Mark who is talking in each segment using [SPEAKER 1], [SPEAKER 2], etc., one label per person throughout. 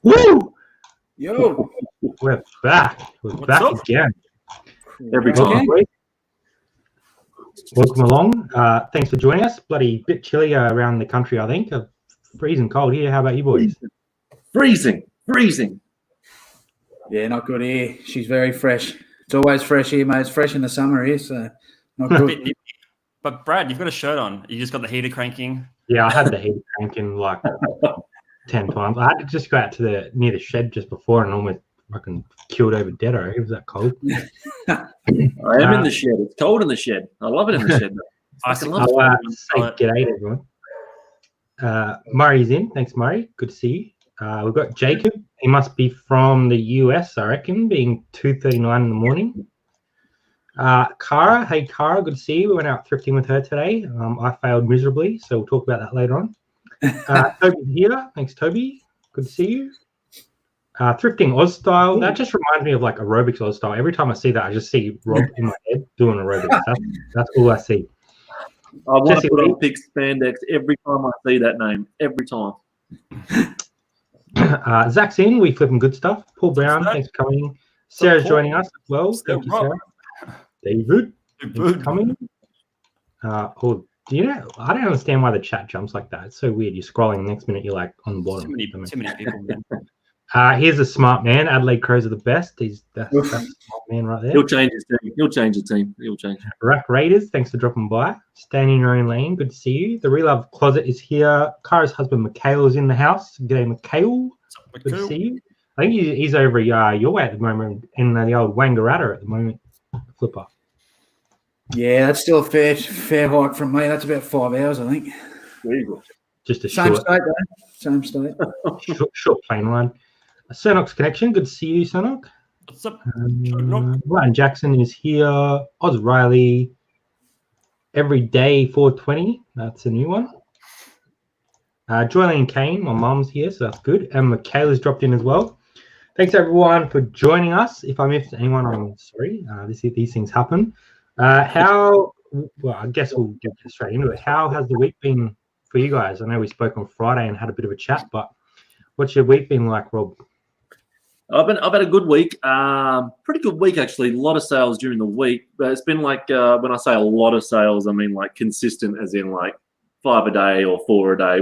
[SPEAKER 1] Woo!
[SPEAKER 2] Yo,
[SPEAKER 1] We're back. We're
[SPEAKER 3] What's
[SPEAKER 1] back
[SPEAKER 3] up?
[SPEAKER 1] again.
[SPEAKER 4] Every
[SPEAKER 1] Welcome,
[SPEAKER 4] time.
[SPEAKER 1] boys. Welcome along. Thanks for joining us. Bloody bit chilly around the country, I think. Freezing cold here. How about you boys?
[SPEAKER 4] Freezing.
[SPEAKER 2] yeah, not good here. She's very fresh. It's always fresh here, mate. It's fresh in the summer here, so not
[SPEAKER 3] A
[SPEAKER 2] good.
[SPEAKER 3] bit nippy. But Brad, you've got a shirt on. You just got the heater cranking.
[SPEAKER 1] Yeah, I had the heat cranking like 10 times. I had to just go out to near the shed just before and almost fucking killed over dead. It was that cold.
[SPEAKER 4] I am in the shed. It's cold in the shed. I love it in the shed.
[SPEAKER 3] I
[SPEAKER 4] fucking
[SPEAKER 3] love
[SPEAKER 4] love
[SPEAKER 3] it.
[SPEAKER 1] Say g'day to everyone. Murray's in. Thanks, Murray. Good to see you. We've got Jacob. He must be from the US, I reckon, being 2:39 in the morning. Cara, hey Cara, good to see you. We went out thrifting with her today. I failed miserably, so we'll talk about that later on. Toby's here. Thanks, Toby. Good to see you. Thrifting Oz style. That just reminds me of like aerobics Oz style. Every time I see that, I just see Rob in my head doing aerobics. That's all I see.
[SPEAKER 4] I want
[SPEAKER 1] Jesse
[SPEAKER 4] to put
[SPEAKER 1] Lee.
[SPEAKER 4] on Pix Spandex every time I see that name. Every time.
[SPEAKER 1] Zach's in. We flipping good stuff. Paul Brown,
[SPEAKER 3] Zach.
[SPEAKER 1] thanks for coming. Sarah's
[SPEAKER 3] Paul.
[SPEAKER 1] joining us as well.
[SPEAKER 3] Still
[SPEAKER 1] Thank you,
[SPEAKER 3] Rob.
[SPEAKER 1] Sarah. David, thanks for
[SPEAKER 3] Good.
[SPEAKER 1] coming. Do you know? I don't understand why the chat jumps like that. It's so weird. You're scrolling, the next minute you're like on the bottom.
[SPEAKER 3] Too many people, man.
[SPEAKER 1] Here's a smart man. Adelaide Crows are the best. That's a smart man right there.
[SPEAKER 4] He'll change his team. He'll change the team. He'll change.
[SPEAKER 1] Rack Raiders, thanks for dropping by. Staying in your own lane, good to see you. The Relove Closet is here. Kara's husband, Mikhail, is in the house. G'day, Mikhail. Good to see you. I think he's over your way at the moment in the old Wangaratta at the moment. Flipper.
[SPEAKER 2] Yeah, that's still a fair hike from me. That's about 5 hours, I think.
[SPEAKER 1] Just a
[SPEAKER 2] Same
[SPEAKER 1] short,
[SPEAKER 2] state, though. Same state.
[SPEAKER 1] short plane line. Sonox Connection, good to see you, Sonok.
[SPEAKER 3] What's up?
[SPEAKER 1] Ryan Jackson is here. Oz Riley. Every day 420. That's a new one. Joylene Kane, my mum's here, so that's good. And Michaela's dropped in as well. Thanks everyone for joining us. If I missed anyone, I'm sorry. These things happen. Well, I guess we'll get straight into it. How has the week been for you guys? I know we spoke on Friday and had a bit of a chat, but what's your week been like, Rob?
[SPEAKER 4] I've had a good week. Pretty good week actually. A lot of sales during the week, but it's been like when I say a lot of sales, I mean like consistent, as in like 5 a day or 4 a day,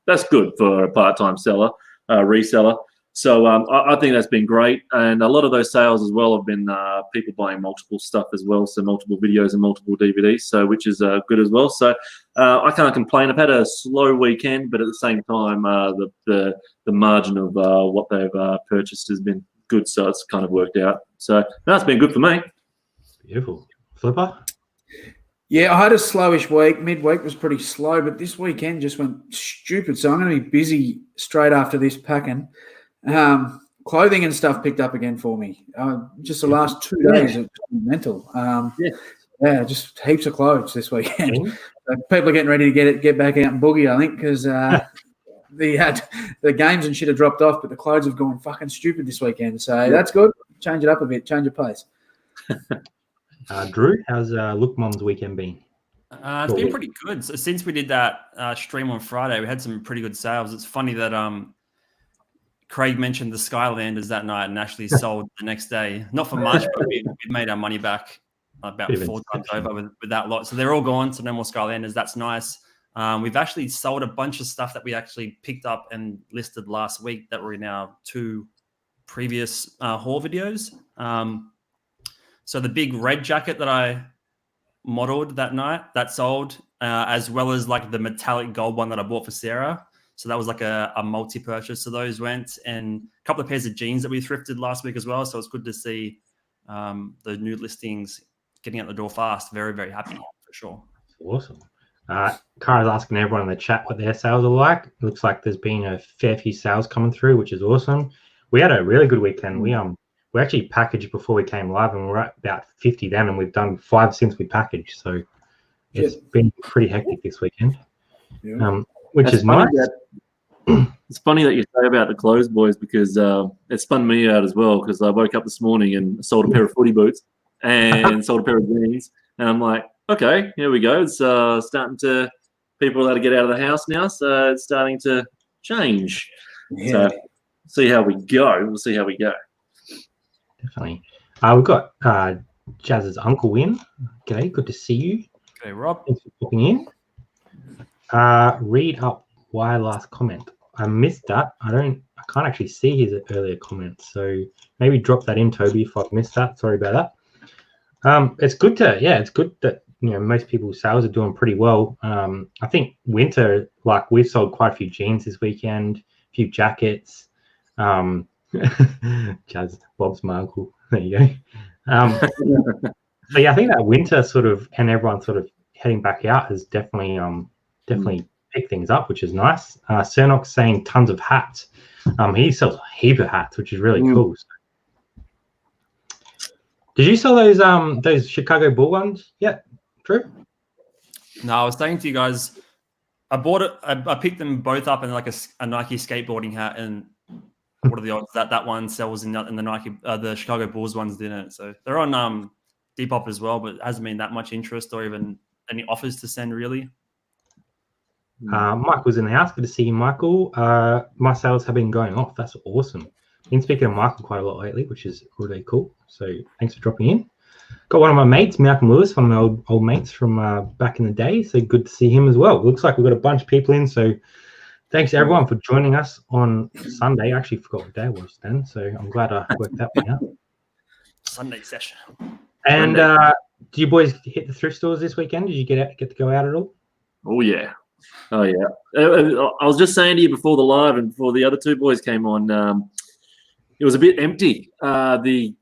[SPEAKER 4] that's good for a part-time seller, reseller. So I think that's been great, and a lot of those sales as well have been people buying multiple stuff as well, so multiple videos and multiple DVDs, so which is good as well. So I can't complain. I've had a slow weekend, but at the same time, the margin of what they've purchased has been good, so it's kind of worked out. So that's been good for me.
[SPEAKER 1] Beautiful. Flipper?
[SPEAKER 2] Yeah, I had a slowish week. Midweek was pretty slow, but this weekend just went stupid. So I'm going to be busy straight after this packing. Clothing and stuff picked up again for me. Just the last 2 days, it's mental. Yeah, just heaps of clothes this weekend. So people are getting ready to get back out and boogie, I think, because the games and shit have dropped off, but the clothes have gone fucking stupid this weekend. So that's good. Change it up a bit. Change your pace.
[SPEAKER 1] Drew, how's Look Mom's weekend been?
[SPEAKER 3] It's been pretty good. So since we did that stream on Friday, we had some pretty good sales. It's funny that Craig mentioned the Skylanders that night and actually sold the next day. Not for much, but we made our money back about 4 times over with that lot. So they're all gone, so no more Skylanders. That's nice. We've actually sold a bunch of stuff that we actually picked up and listed last week that were in our 2 previous haul videos. So the big red jacket that I modeled that night, that sold, as well as like the metallic gold one that I bought for Sarah. So that was like a multi-purchase. So those went, and a couple of pairs of jeans that we thrifted last week as well. So it's good to see the new listings getting out the door fast. Very, very happy for sure.
[SPEAKER 1] Awesome. Kara's asking everyone in the chat what their sales are like. It looks like there's been a fair few sales coming through, which is awesome. We had a really good weekend. We actually packaged before we came live, and we're at about 50 then, and we've done 5 since we packaged. So it's been pretty hectic this weekend, which is nice.
[SPEAKER 4] It's funny that you say about the clothes, boys, because it spun me out as well, because I woke up this morning and sold a pair of footy boots and sold a pair of jeans, and I'm like, okay, here we go. It's starting to, people are allowed to get out of the house now, so it's starting to change.
[SPEAKER 2] Yeah.
[SPEAKER 4] see how we go. We'll see how we go.
[SPEAKER 1] Definitely. We've got Jazz's uncle in. G'day, good to see you.
[SPEAKER 3] Okay, Rob.
[SPEAKER 1] Thanks for popping in. Read up why last comment. I missed that. I can't actually see his earlier comment, so maybe drop that in, Toby, if I've missed that. Sorry about that. It's good that most people's sales are doing pretty well. I think winter, like we've sold quite a few jeans this weekend, a few jackets. Jazz, Bob's my uncle. There you go. So yeah, I think that winter sort of and everyone sort of heading back out has definitely picked things up, which is nice. Cernox saying tons of hats. He sells a heap of hats, which is really cool. Did you sell those Chicago Bull ones yet, Drew?
[SPEAKER 3] No, I was saying to you guys, I bought it. I picked them both up in like a Nike skateboarding hat, and what are the odds that one sells in the Nike, the Chicago Bulls ones didn't? So they're on Depop as well, but it hasn't been that much interest or even any offers to send really.
[SPEAKER 1] Michael's in the house. Good to see you, Michael. My sales have been going off. That's awesome. Been speaking to Michael quite a lot lately, which is really cool. So thanks for dropping in. Got one of my mates, Malcolm Lewis, one of my old mates from back in the day. So good to see him as well. Looks like we've got a bunch of people in. So thanks everyone for joining us on Sunday. I actually forgot what day it was then. So I'm glad I worked that one out.
[SPEAKER 3] Sunday session.
[SPEAKER 1] And do you boys hit the thrift stores this weekend? Did you get to go out at all?
[SPEAKER 4] Oh yeah. I was just saying to you before the live and before the other two boys came on, it was a bit empty. The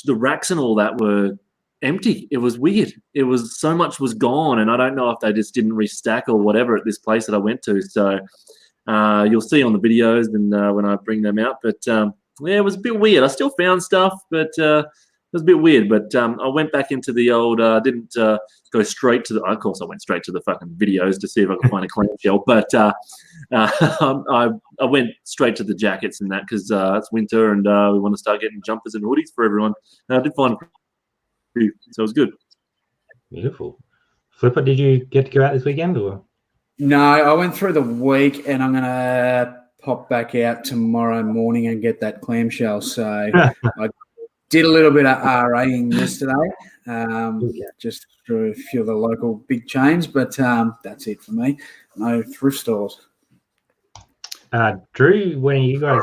[SPEAKER 4] racks and all that were empty. It was weird. It was so much was gone, and I don't know if they just didn't restack or whatever at this place that I went to. So you'll see on the videos and when I bring them out. But yeah, it was a bit weird. I still found stuff, but it was a bit weird. But I went back into the old. Didn't go straight to the. Of course, I went straight to the fucking videos to see if I could find a clamshell. But I went straight to the jackets and that because it's winter and we want to start getting jumpers and hoodies for everyone. And I did find a few, so it was good.
[SPEAKER 1] Beautiful. Flipper, did you get to go out this weekend or?
[SPEAKER 2] No, I went through the week and I'm going to pop back out tomorrow morning and get that clamshell. So I did a little bit of RAing yesterday, just through a few of the local big chains, but that's it for me. No thrift stores.
[SPEAKER 1] Drew, when are you guys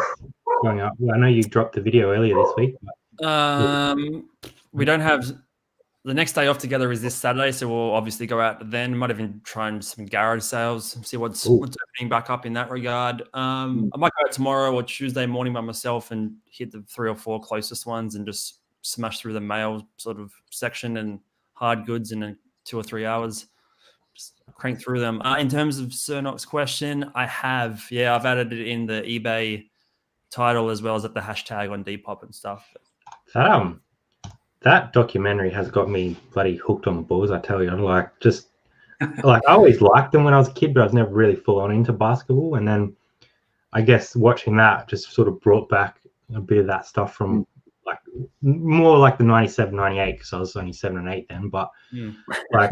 [SPEAKER 1] going up? Well, I know you dropped the video earlier this week.
[SPEAKER 3] We don't have the next day off together is this Saturday, so we'll obviously go out then. Might even try and some garage sales, see what's opening back up in that regard. I might go out tomorrow or Tuesday morning by myself and hit the 3 or 4 closest ones and just smash through the mail sort of section and hard goods in 2 or 3 hours. Just crank through them. In terms of Cernox question, I've added it in the eBay title as well as at the hashtag on Depop and stuff.
[SPEAKER 1] That documentary has got me bloody hooked on the balls, I tell you. I always liked them when I was a kid, but I was never really full on into basketball. And then I guess watching that just sort of brought back a bit of that stuff from like more like the 97, 98, because I was only 7 and 8 then. But like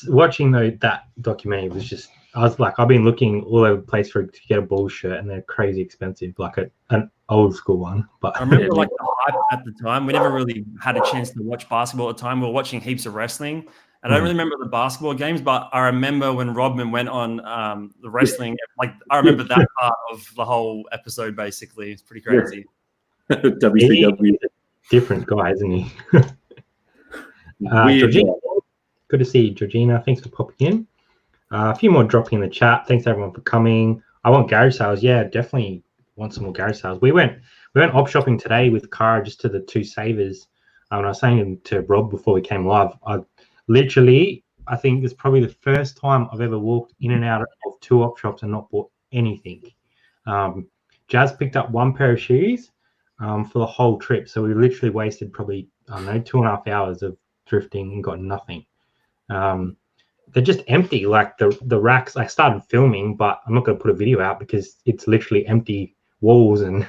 [SPEAKER 1] watching that documentary was just, I was like, I've been looking all over the place to get a Bulls shirt, and they're crazy expensive, like an old school one. But
[SPEAKER 3] I remember like the hype at the time. We never really had a chance to watch basketball at the time. We were watching heaps of wrestling. I don't really remember the basketball games, but I remember when Rodman went on the wrestling. Like I remember that part of the whole episode. Basically, it's pretty crazy.
[SPEAKER 4] WCW,
[SPEAKER 1] different guy, isn't he? Georgina, good to see you, Georgina. Thanks for popping in. A few more dropping in the chat. Thanks everyone for coming. I want garage sales. Yeah, definitely want some more garage sales. We went op shopping today with Cara just to the 2 Savers. And I was saying to Rob before we came live, I think it's probably the first time I've ever walked in and out of 2 op shops and not bought anything. Jazz picked up 1 pair of shoes for the whole trip. So we literally wasted probably, 2.5 hours of thrifting and got nothing. They're just empty. Like the racks, I started filming, but I'm not going to put a video out because it's literally empty walls and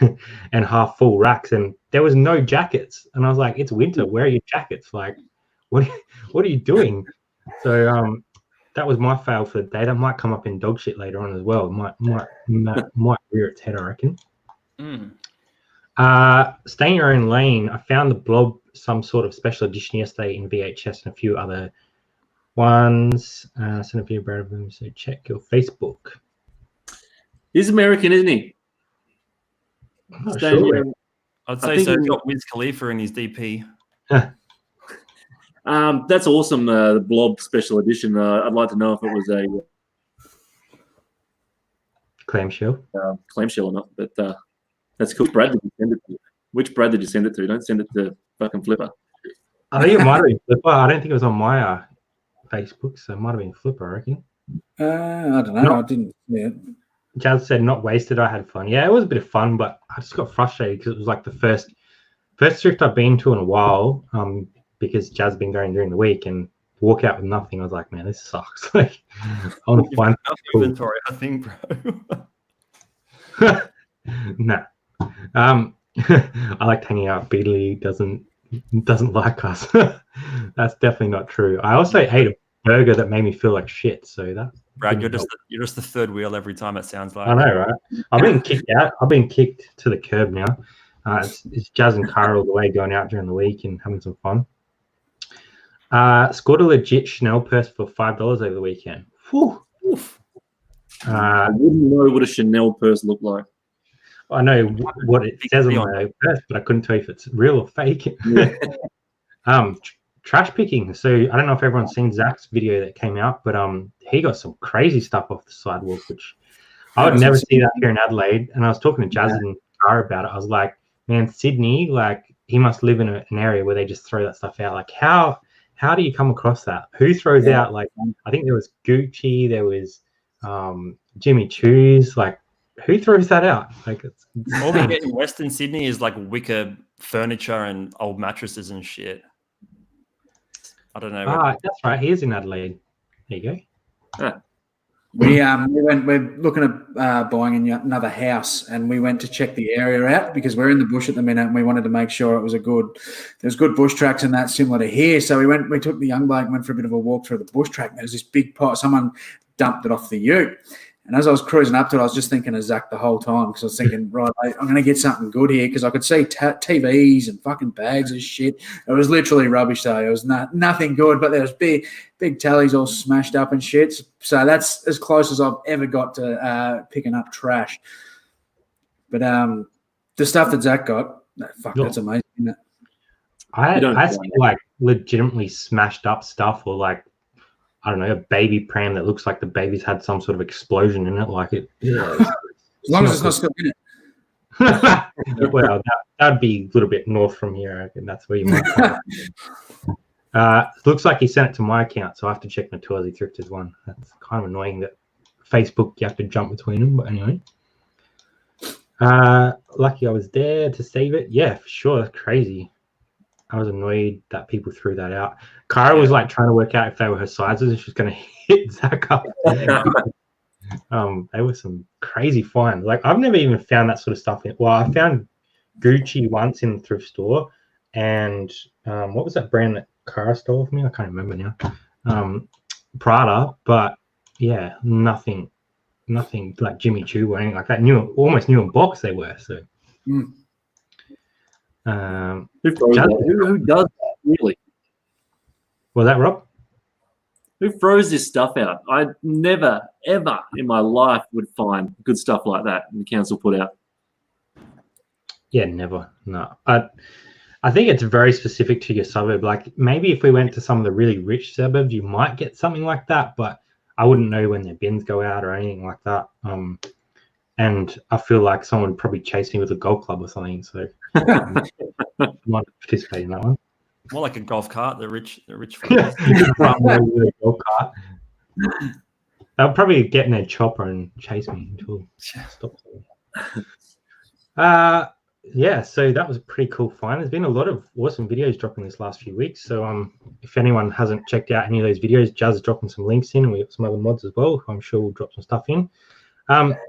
[SPEAKER 1] half full racks, and there was no jackets. And I was like, it's winter, where are your jackets? Like, what are you doing? So that was my fail for the day. That might come up in dog shit later on as well. It might rear its head, I reckon. Stay in your own lane. I found the blob some sort of special edition yesterday in VHS and a few other ones. Send a few of them, so check your Facebook.
[SPEAKER 4] He's American, isn't he?
[SPEAKER 1] I'm not
[SPEAKER 4] Staying
[SPEAKER 1] sure.
[SPEAKER 4] in-
[SPEAKER 3] I'd
[SPEAKER 4] I
[SPEAKER 3] say
[SPEAKER 4] think
[SPEAKER 3] so.
[SPEAKER 4] he-
[SPEAKER 3] He's got Wiz Khalifa in his DP.
[SPEAKER 4] That's awesome. The Blob Special Edition. I'd like to know if it was a
[SPEAKER 1] Clamshell.
[SPEAKER 4] clamshell or not. But that's cool. Brad, did you send it to? Which Brad did you send it to? Don't send it to fucking Flipper.
[SPEAKER 1] I think it might have been Flipper. I don't think it was on my Facebook, so it might have been Flipper, I reckon.
[SPEAKER 2] I don't know.
[SPEAKER 1] No.
[SPEAKER 2] I didn't see it.
[SPEAKER 1] Jazz said not wasted. I had fun. Yeah, it was a bit of fun, but I just got frustrated because it was like the first thrift I've been to in a while. Because Jazz had been going during the week and walk out with nothing. I was like, man, this sucks. Like, I want to find
[SPEAKER 3] Inventory, I think,
[SPEAKER 1] cool. No. I liked hanging out. Beatley doesn't like us. That's definitely not true. I also ate a burger that made me feel like shit. So that.
[SPEAKER 3] Brad, you're just the third wheel every time. It sounds like.
[SPEAKER 1] I know, right? I've been kicked out. I've been kicked to the curb now. It's Jazz and Cara all the way going out during the week and having some fun. Scored a legit Chanel purse for $5 over the weekend. Whew.
[SPEAKER 4] I wouldn't know what a Chanel purse looked like.
[SPEAKER 1] I know what it says on my purse, but I couldn't tell you if it's real or fake.
[SPEAKER 4] Yeah.
[SPEAKER 1] Trash picking. So I don't know if everyone's seen Zach's video that came out, but he got some crazy stuff off the sidewalk, which I would never see that here in Adelaide. And I was talking to Jazz and Cara about it. I was like, man, Sydney, like he must live in an area where they just throw that stuff out. Like how do you come across that? Who throws out, like, I think there was Gucci, there was Jimmy Choo's, like who throws that out? Like it's
[SPEAKER 3] all we get in Western Sydney is like wicker furniture and old mattresses and shit. I don't know.
[SPEAKER 1] That's right. He is in Adelaide. There you go.
[SPEAKER 2] We're looking at buying another house, and we went to check the area out because we're in the bush at the minute, and we wanted to make sure it was there's good bush tracks and that similar to here. So we took the young bloke and went for a bit of a walk through the bush track. And there was this big pot. Someone dumped it off the ute. And as I was cruising up to it, I was just thinking of Zach the whole time because I was thinking, right, I'm going to get something good here because I could see TVs and fucking bags of shit. It was literally rubbish, though. It was nothing good, but there was big tallies all smashed up and shit. So that's as close as I've ever got to picking up trash. But the stuff that Zach got, that's amazing, isn't it?
[SPEAKER 1] I see like legitimately smashed up stuff or like, I don't know, a baby pram that looks like the baby's had some sort of explosion in it. Like it. Yeah.
[SPEAKER 2] As long as it's not still in it.
[SPEAKER 1] Well, that'd be a little bit north from here. I reckon that's where you might find it. Looks like he sent it to my account, so I have to check my Aussie Thrifters one. That's kind of annoying that Facebook, you have to jump between them. But anyway. Lucky I was there to save it. Yeah, for sure. That's crazy. I was annoyed that people threw that out. Cara was like trying to work out if they were her sizes and she was going to hit Zach up. They were some crazy finds. Like I've never even found that sort of stuff. Well, I found Gucci once in the thrift store, and what was that brand that Cara stole from me? I can't remember now. Prada, but yeah, nothing like Jimmy Choo or anything like that. Almost new in box they were. So.
[SPEAKER 4] Who does that, really?
[SPEAKER 1] Was that Rob?
[SPEAKER 4] Who throws this stuff out? I never, ever in my life would find good stuff like that in the council put out.
[SPEAKER 1] Yeah, never. No. I think it's very specific to your suburb. Like maybe if we went to some of the really rich suburbs, you might get something like that, but I wouldn't know when their bins go out or anything like that. And I feel like someone would probably chase me with a golf club or something. So I might participate in that one.
[SPEAKER 3] More like a golf cart, the rich
[SPEAKER 1] with a golf cart. They'll probably get in their chopper and chase me until it stops. Yeah, so that was a pretty cool find. There's been a lot of awesome videos dropping this last few weeks. So if anyone hasn't checked out any of those videos, Jazz is dropping some links in. We got some other mods as well, who I'm sure we'll drop some stuff in.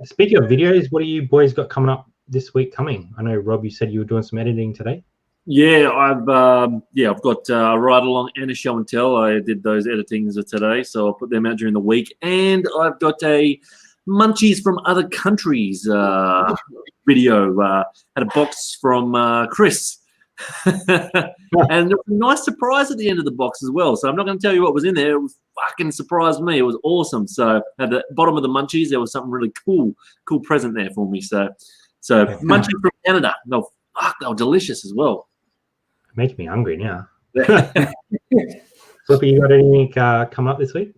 [SPEAKER 1] Speaking of videos, what do you boys got coming up this week coming? I know, Rob, you said you were doing some editing today.
[SPEAKER 4] Yeah, I've got a ride along and a show and tell. I did those editings today, so I'll put them out during the week. And I've got a munchies from other countries video. Had a box from Chris. And there was a nice surprise at the end of the box as well. So I'm not going to tell you what was in there. It was fucking surprised me. It was awesome. So at the bottom of the munchies, there was something really cool present there for me. So munchies from Canada. They were delicious as well.
[SPEAKER 1] Makes me hungry now. Flippy, you got anything come up this week?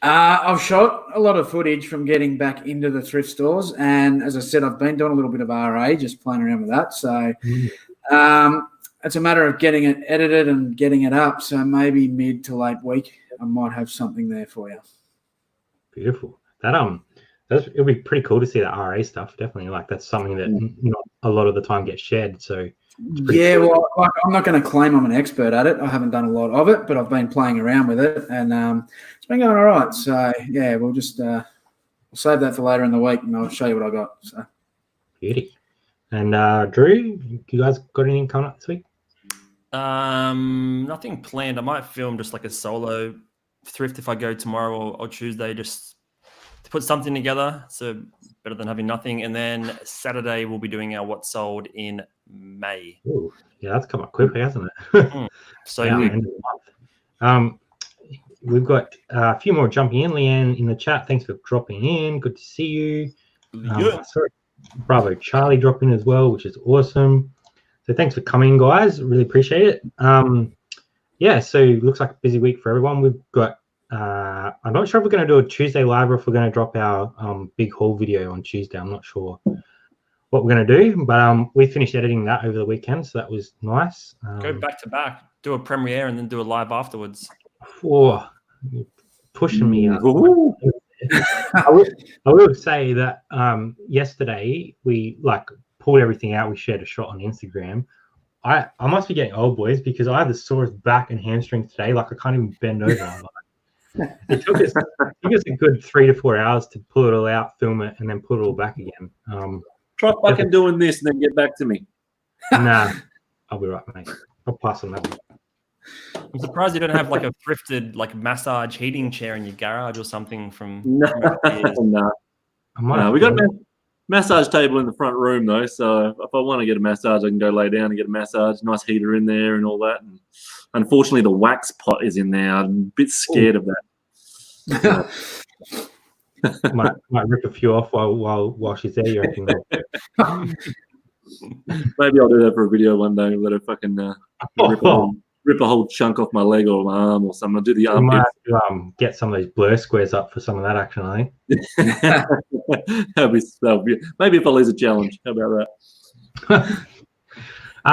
[SPEAKER 2] I've shot a lot of footage from getting back into the thrift stores, and as I said, I've been doing a little bit of RA, just playing around with that. So it's a matter of getting it edited and getting it up. So maybe mid to late week, I might have something there for you.
[SPEAKER 1] Beautiful. It'll be pretty cool to see that RA stuff. Definitely, like that's something that not a lot of the time gets shared. So
[SPEAKER 2] yeah, cool. Well, like, I'm not going to claim I'm an expert at it. I haven't done a lot of it, but I've been playing around with it, and it's been going all right. So yeah, we'll just we'll save that for later in the week, and I'll show you what I got. So
[SPEAKER 1] beauty. And Drew, you guys got anything coming up this week?
[SPEAKER 3] Nothing planned. I might film just like a solo thrift if I go tomorrow or Tuesday, just to put something together. So better than having nothing. And then Saturday we'll be doing our What Sold in May.
[SPEAKER 1] Ooh, yeah, that's come up quickly, hasn't it?
[SPEAKER 3] So
[SPEAKER 1] yeah, end of the month. We've got a few more jumping in. Leanne in the chat, thanks for dropping in. Good to see you. Bravo Charlie dropped in as well, which is awesome. So thanks for coming, guys. Really appreciate it. Yeah, so looks like a busy week for everyone. We've got I'm not sure if we're going to do a Tuesday live or if we're going to drop our big haul video on Tuesday. I'm not sure what we're going to do, but we finished editing that over the weekend, so that was nice.
[SPEAKER 3] Go back to back, do a premiere, and then do a live afterwards.
[SPEAKER 1] Oh, you're pushing me up. I will say that yesterday we pulled everything out. We shared a shot on Instagram. I must be getting old, boys, because I have the sorest back and hamstring today. Like I can't even bend over. It took us a good 3 to 4 hours to pull it all out, film it, and then put it all back again.
[SPEAKER 4] Try fucking doing this and then get back to me.
[SPEAKER 1] Nah, I'll be right, mate. I'll pass on that one.
[SPEAKER 3] I'm surprised you don't have like a thrifted massage heating chair in your garage or something from.
[SPEAKER 4] No. We got a massage table in the front room though, so if I want to get a massage, I can go lay down and get a massage. Nice heater in there and all that. And unfortunately, the wax pot is in there. I'm a bit scared of that.
[SPEAKER 1] might rip a few off while she's there. You reckon?
[SPEAKER 4] Maybe I'll do that for a video one day. Let her fucking rip a whole chunk off my leg or my arm or something. I'll do the arm.
[SPEAKER 1] Might have to, get some of those blur squares up for some of that action, I think.
[SPEAKER 4] that'll be maybe if I lose a challenge. How about
[SPEAKER 1] that?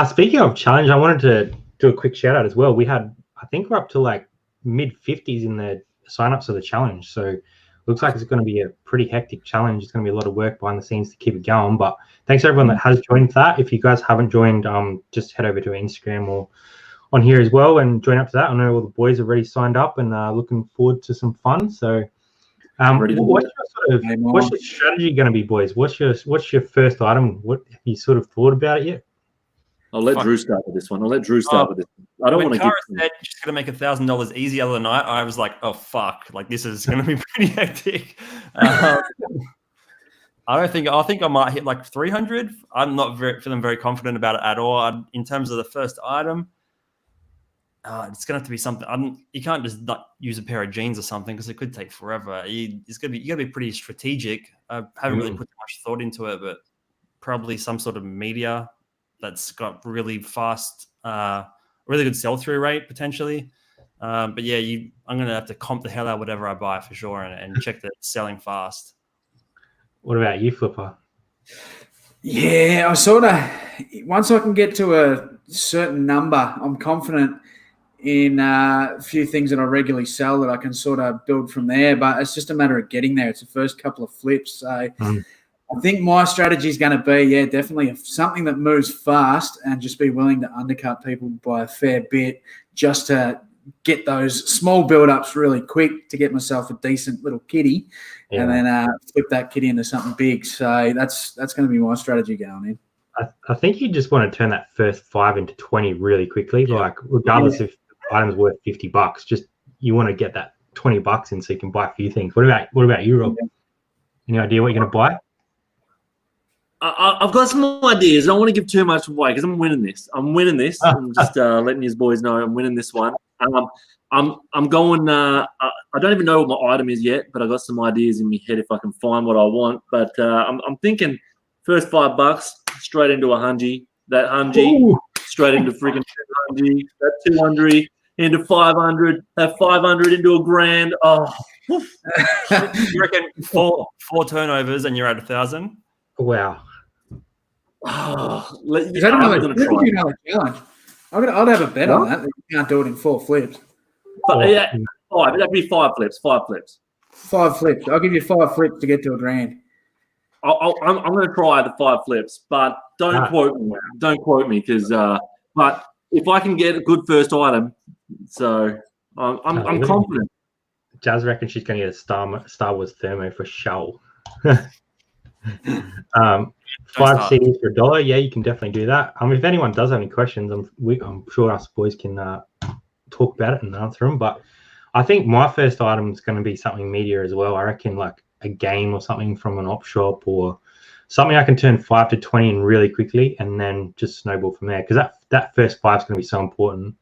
[SPEAKER 1] Speaking of challenge, I wanted to do a quick shout out as well. I think we're up to mid 50s in the sign-ups for the challenge. So looks like it's going to be a pretty hectic challenge. It's going to be a lot of work behind the scenes to keep it going. But thanks everyone that has joined that. If you guys haven't joined, just head over to Instagram or on here as well and join up to that. I know all the boys have already signed up and looking forward to some fun. So what's your strategy going to be, boys? What's your first item? What have you sort of thought about it yet?
[SPEAKER 4] I'll let Drew start with this one. I don't want to
[SPEAKER 3] Kara said she's going to make $1,000 easy the other night, I was like, oh, fuck. This is going to be pretty hectic. I think I might hit 300. I'm not feeling very confident about it at all. In terms of the first item, it's going to have to be something. You can't just use a pair of jeans or something because it could take forever. You got to be pretty strategic. I haven't really put much thought into it, but probably some sort of media that's got really fast, really good sell-through rate potentially. But yeah, I'm going to have to comp the hell out of whatever I buy for sure and check that it's selling fast.
[SPEAKER 1] What about you, Flipper?
[SPEAKER 2] Yeah, once I can get to a certain number, I'm confident in a few things that I regularly sell that I can sort of build from there. But it's just a matter of getting there. It's the first couple of flips. So I think my strategy is going to be, definitely something that moves fast and just be willing to undercut people by a fair bit just to get those small build-ups really quick to get myself a decent little kitty and then flip that kitty into something big. So that's going to be my strategy going in.
[SPEAKER 1] I think you just want to turn that first 5 into 20 really quickly, regardless if the item's worth $50, just you want to get that $20 in so you can buy a few things. What about you, Rob? Any idea what you're going to buy?
[SPEAKER 4] I've got some ideas. I don't want to give too much away because I'm winning this. I'm just letting you boys know I'm winning this one. I'm going. I don't even know what my item is yet, but I got some ideas in my head if I can find what I want. But I'm thinking first $5 straight into a hungy. That hungy straight into freaking 200. That 200 into 500. That 500 into a grand. Oh,
[SPEAKER 3] you reckon four turnovers and you're at 1,000?
[SPEAKER 1] Wow.
[SPEAKER 2] Is that another challenge? I'd have a bet on that. You can't do it in 4 flips.
[SPEAKER 4] But, yeah, 5. That'd be 5 flips. 5 flips.
[SPEAKER 2] 5 flips. I'll give you 5 flips to get to a grand.
[SPEAKER 4] I'm going to try the 5 flips, but don't quote me. Don't quote me because. But if I can get a good first item, so I'm confident.
[SPEAKER 1] Jazz reckons she's going to get a Star Wars thermo for show. 5 CDs for $1. Yeah, you can definitely do that. If anyone does have any questions, I'm sure us boys can talk about it and answer them. But I think my first item is going to be something media as well. I reckon like a game or something from an op shop or something I can turn 5 to 20 in really quickly and then just snowball from there because that first 5 is going to be so important.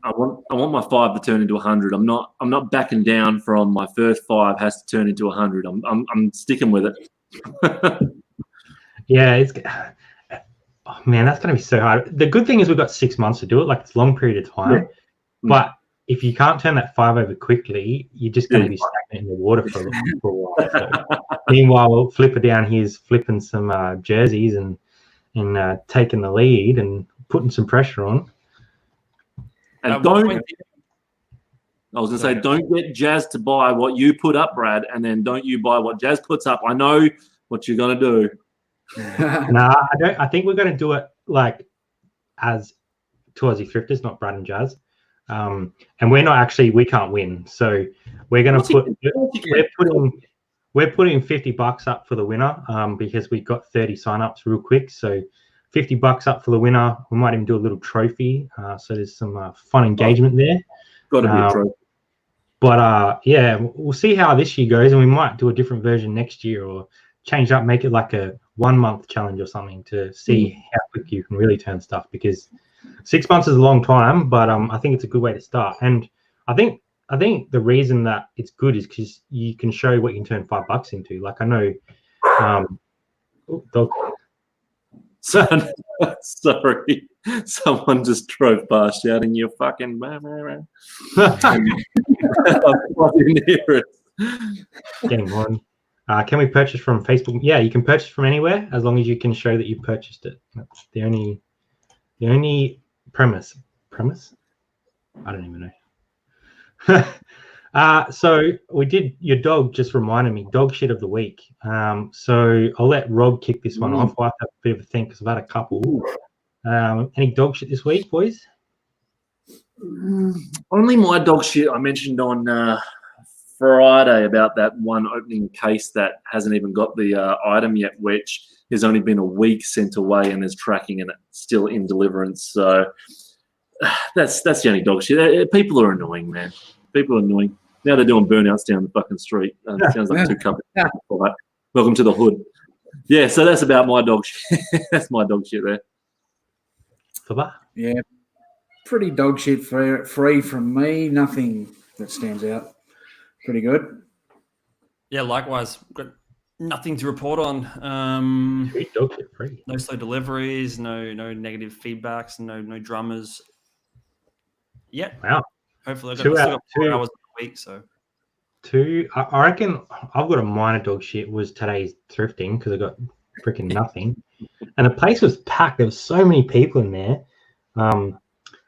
[SPEAKER 4] I want my 5 to turn into 100. I'm not backing down from my first 5 has to turn into 100. I'm sticking with it.
[SPEAKER 1] Yeah, man, that's going to be so hard. The good thing is we've got 6 months to do it. Like it's a long period of time. Yeah. But if you can't turn that 5 over quickly, you're just going to be stagnant in the water for a while. So, meanwhile, Flipper down here's flipping some jerseys and taking the lead and putting some pressure on.
[SPEAKER 4] And I was going to say, don't get Jazz to buy what you put up, Brad, and then don't you buy what Jazz puts up. I know what you're going to do.
[SPEAKER 1] Nah, I don't. I think we're going to do it like as two Aussie Thrifters, not Brad and Jazz. And we can't win. So we're going to we're putting $50 up for the winner because we got 30 signups real quick. So $50 up for the winner. We might even do a little trophy. So there's some fun engagement there.
[SPEAKER 4] Got to be a trophy.
[SPEAKER 1] But yeah, we'll see how this year goes, and we might do a different version next year or change up, make it like a 1-month challenge or something to see how quick you can really turn stuff. Because 6 months is a long time, but I think it's a good way to start. And I think the reason that it's good is because you can show what you can turn $5 into. Like I know,
[SPEAKER 4] Sorry, someone just drove past shouting, "You fucking!" I didn't hear it.
[SPEAKER 1] Game on. Can we purchase from Facebook? Yeah, you can purchase from anywhere as long as you can show that you purchased it. That's the only premise. Premise? I don't even know. So we did. Your dog just reminded me. Dog shit of the week. So I'll let Rob kick this one off. I'll have to have a bit of a think because I've had a couple. Any dog shit this week, boys?
[SPEAKER 4] Only my dog shit I mentioned on Friday about that one opening case that hasn't even got the item yet, which has only been a week sent away and is tracking and it's still in deliverance. So that's the only dog shit. People are annoying, man. People are annoying. Now they're doing burnouts down the fucking street. Sounds like 2 companies. Welcome to the hood. Yeah, so that's about my dog shit. That's my dog shit there.
[SPEAKER 2] Yeah, pretty dog shit free from me. Nothing that stands out. Pretty good.
[SPEAKER 3] Yeah, likewise. Got nothing to report on.
[SPEAKER 1] Dog shit free.
[SPEAKER 3] No slow deliveries. No negative feedbacks. No dramas. Yeah.
[SPEAKER 1] Wow.
[SPEAKER 3] Hopefully, I've got 4 hours a week. So.
[SPEAKER 1] I reckon I've got a minor dog shit was today's thrifting because I got freaking nothing, and the place was packed. There was so many people in there.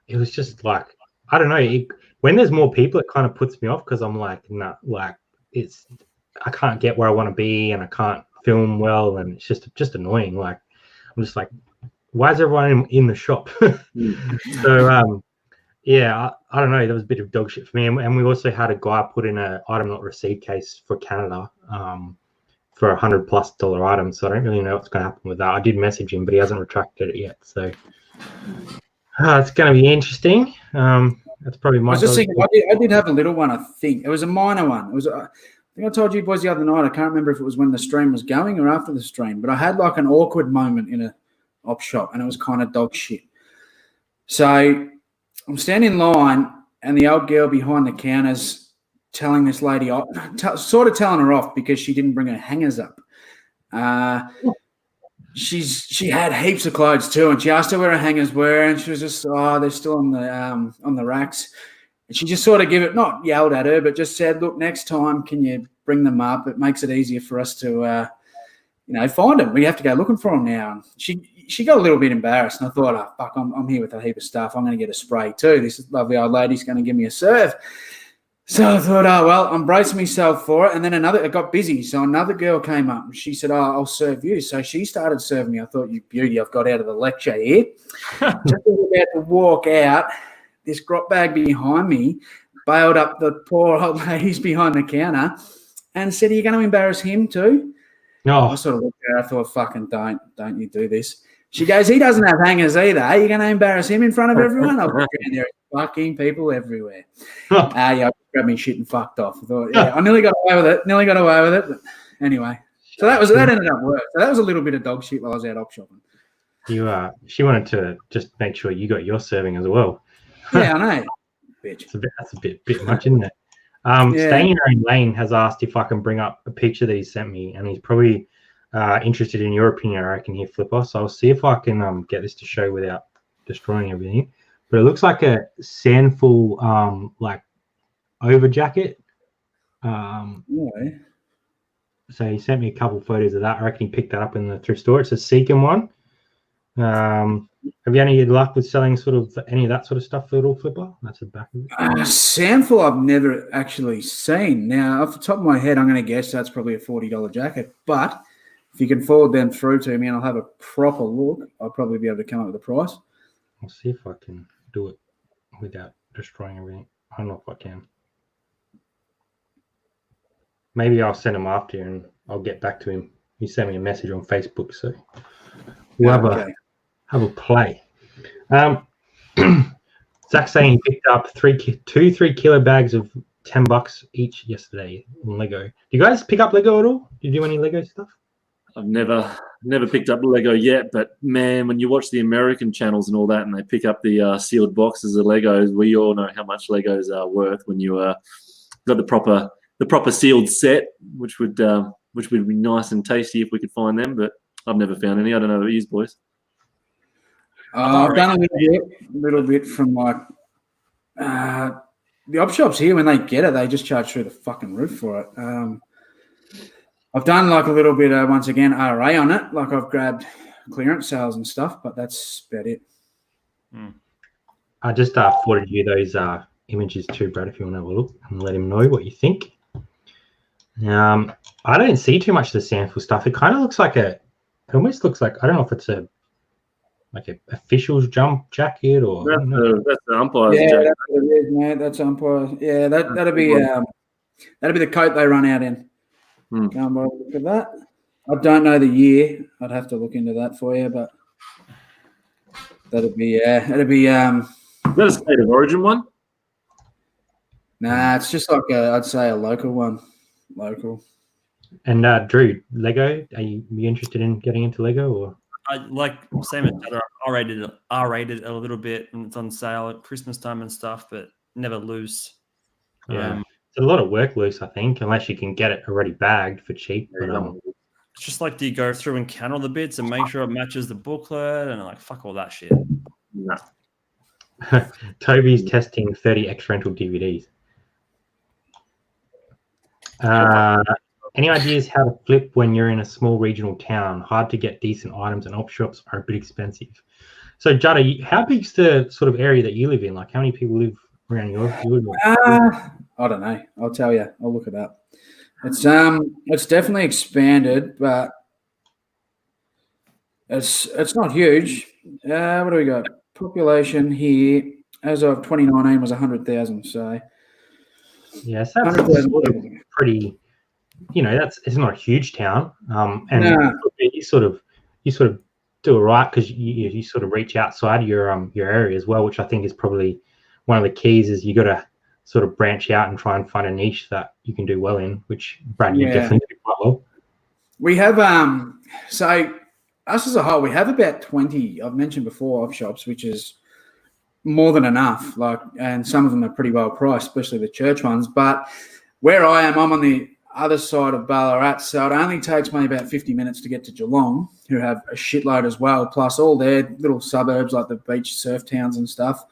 [SPEAKER 1] It was just like I don't know. When there's more people, it kind of puts me off because I'm like, nah, like I can't get where I want to be and I can't film well, and it's just annoying. Like I'm just like, why is everyone in the shop? So yeah, I don't know. That was a bit of dog shit for me. And we also had a guy put in an item not received case for Canada for $100+ item. So I don't really know what's going to happen with that. I did message him, but he hasn't retracted it yet. So it's going to be interesting. That's probably my.
[SPEAKER 2] I did have a little one. I think it was a minor one. It was think I told you boys the other night, I can't remember if it was when the stream was going or after the stream, but I had like an awkward moment in a op shop and it was kind of dog shit. So I'm standing in line and the old girl behind the counter's telling this lady off, sort of telling her off because she didn't bring her hangers up. She had heaps of clothes too, and she asked her where her hangers were, and she was just, they're still on the racks. And she just sort of not yelled at her, but just said, look, next time, can you bring them up? It makes it easier for us to, find them. We have to go looking for them now. And she got a little bit embarrassed, and I thought, oh, fuck, I'm here with a heap of stuff. I'm going to get a spray too. This lovely old lady's going to give me a serve. So I thought, oh, well, I'm bracing myself for it. And then it got busy. So another girl came up and she said, oh, I'll serve you. So she started serving me. I thought, you beauty, I've got out of the lecture here. Just as I was about to walk out, this grop bag behind me bailed up the poor old ladies behind the counter and said, are you going to embarrass him too?
[SPEAKER 1] No.
[SPEAKER 2] I sort of looked at her. I thought, fucking don't you do this. She goes, he doesn't have hangers either. Are you going to embarrass him in front of everyone? I looked around, there are fucking people everywhere. I grabbed me shit and fucked off. I thought, I nearly got away with it. But anyway, so that ended up worse. So that was a little bit of dog shit while I was out op shopping.
[SPEAKER 1] She wanted to just make sure you got your serving as well.
[SPEAKER 2] Yeah, I know. Bitch.
[SPEAKER 1] That's a bit much, isn't it? Staying in your own lane has asked if I can bring up a picture that he sent me, and he's probably interested in your opinion, I reckon, here, Flipper. So I'll see if I can get this to show without destroying everything. But it looks like a sandful, like over jacket. So he sent me a couple photos of that. I reckon he picked that up in the thrift store. It's a Seacom one. Have you any luck with selling sort of any of that sort of stuff at all, Flipper? That's the back of it.
[SPEAKER 2] Sandful I've never actually seen. Now, off the top of my head, I'm going to guess that's probably a $40 jacket. But if you can forward them through to me and I'll have a proper look, I'll probably be able to come up with a price.
[SPEAKER 1] I'll see if I can do it without destroying everything. I don't know if I can. Maybe I'll send him after you and I'll get back to him. He sent me a message on Facebook, so we'll have a play. Zach's saying he picked up 3 kilo bags of $10 each yesterday on Lego. Do you guys pick up Lego at all? Do you do any Lego stuff?
[SPEAKER 4] I've never picked up Lego yet, but man, when you watch the American channels and all that, and they pick up the sealed boxes of Legos, we all know how much Legos are worth when you got the proper sealed set, which would be nice and tasty if we could find them. But I've never found any. I don't know about you boys.
[SPEAKER 2] I've done a little bit from like the op shops here. When they get it, they just charge through the fucking roof for it. I've done like a little bit once again RA on it. Like I've grabbed clearance sales and stuff, but that's about it.
[SPEAKER 1] I just forwarded you those images too, Brad, if you want to have a look and let him know what you think. I don't see too much of the Sandful stuff. It kind of looks like it almost looks like, I don't know if it's a official's jump jacket or
[SPEAKER 4] that's the umpire's jacket.
[SPEAKER 2] That's what it is, mate. That's umpire. Yeah, that'll be the coat they run out in. Go and buy a look at that. I don't know the year. I'd have to look into that for you, but that'd be
[SPEAKER 4] Is that a state of origin one?
[SPEAKER 2] Nah, it's just like I'd say a local one. Local.
[SPEAKER 1] And Drew, Lego, are you interested in getting into Lego or?
[SPEAKER 3] I like same as other R-rated a little bit, and it's on sale at Christmas time and stuff, but never loose.
[SPEAKER 1] Yeah, it's a lot of work loose, I think, unless you can get it already bagged for cheap. But,
[SPEAKER 3] it's just like, do you go through and count all the bits and make sure it matches the booklet and like fuck all that shit?
[SPEAKER 4] No.
[SPEAKER 1] Toby's testing 30 X rental DVDs. Any ideas how to flip when you're in a small regional town? Hard to get decent items and op shops are a bit expensive. So, Jada, how big's the sort of area that you live in? Like, how many people live around your
[SPEAKER 2] I don't know. I'll tell you. I'll look it up. It's definitely expanded, but it's not huge. What do we got? Population here as of 2019 was 100,000. So
[SPEAKER 1] yes, that's pretty. You know, it's not a huge town, and you sort of do it right because you sort of reach outside your area as well, which I think is probably one of the keys. Is you got to sort of branch out and try and find a niche that you can do well in, which Brad, you definitely do quite well.
[SPEAKER 2] We have so us as a whole, we have about 20. I've mentioned before op shops, which is more than enough. And some of them are pretty well priced, especially the church ones. But where I am, I'm on the other side of Ballarat, so it only takes me about 50 minutes to get to Geelong, who have a shitload as well, plus all their little suburbs like the beach surf towns and stuff.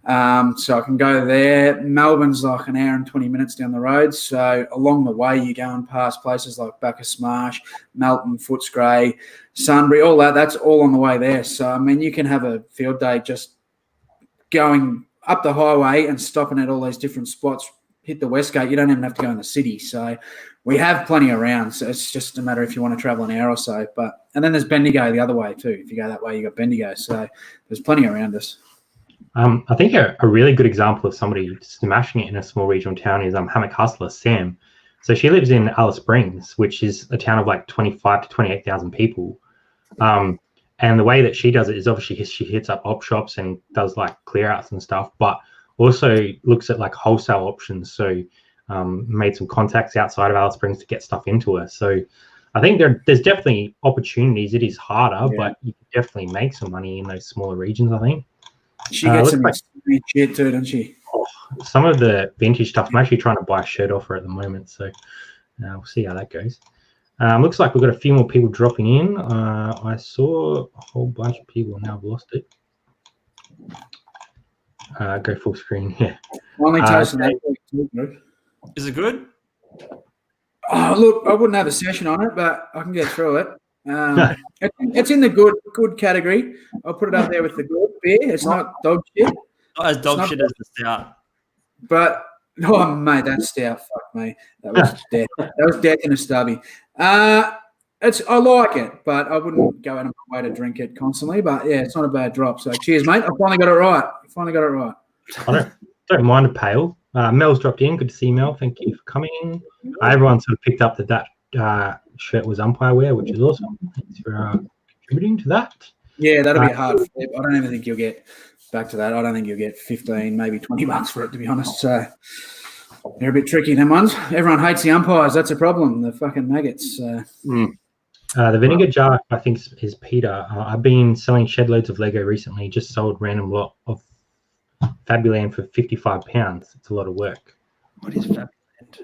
[SPEAKER 2] So I can go there. Melbourne's like an hour and 20 minutes down the road. So along the way, you're going past places like Bacchus Marsh, Melton, Footscray, Sunbury, all that. That's all on the way there. So, I mean, you can have a field day just going up the highway and stopping at all these different spots, hit the West Gate. You don't even have to go in the city. So we have plenty around. So it's just a matter if you want to travel an hour or so. And then there's Bendigo the other way too. If you go that way, you got Bendigo. So there's plenty around us.
[SPEAKER 1] I think a really good example of somebody smashing it in a small regional town is Hammock Hustler, Sam. So she lives in Alice Springs, which is a town of like 25 to 28,000 people. And the way that she does it is obviously she hits up op shops and does like clear outs and stuff, but also looks at like wholesale options. So made some contacts outside of Alice Springs to get stuff into her. So I think there's definitely opportunities. It is harder, but you can definitely make some money in those smaller regions, I think.
[SPEAKER 2] She gets some shit too, doesn't she?
[SPEAKER 1] Some of the vintage stuff, I'm actually trying to buy a shirt off her at the moment, so we'll see how that goes. Looks like we've got a few more people dropping in. I saw a whole bunch of people, now I've lost it. Go full screen, yeah.
[SPEAKER 2] Only tasting that week too, bro.
[SPEAKER 3] Is it good?
[SPEAKER 2] Oh, look, I wouldn't have a session on it, but I can get through it. It's in the good category. I'll put it up there with the good beer. It's not dog shit.
[SPEAKER 3] Not as dog shit as the stout.
[SPEAKER 2] But oh mate, that stout, fuck me. That was death. That was death in a stubby. I like it, but I wouldn't go out of my way to drink it constantly. But yeah, it's not a bad drop. So cheers, mate. I finally got it right.
[SPEAKER 1] I don't mind a pale. Mel's dropped in. Good to see you, Mel. Thank you for coming in. Everyone sort of picked up that shirt was umpire wear, which is awesome. Thanks for contributing to that.
[SPEAKER 2] Yeah, that'll be a hard flip. I don't even think you'll get back to that. I don't think you'll get 15, maybe $20 for it, to be honest. So they're a bit tricky, them ones. Everyone hates the umpires. That's a problem. The fucking maggots.
[SPEAKER 1] The vinegar jar, I think, is Peter. I've been selling shed loads of Lego recently. Just sold random lot of Fabuland for £55. It's a lot of work.
[SPEAKER 3] What is Fabuland?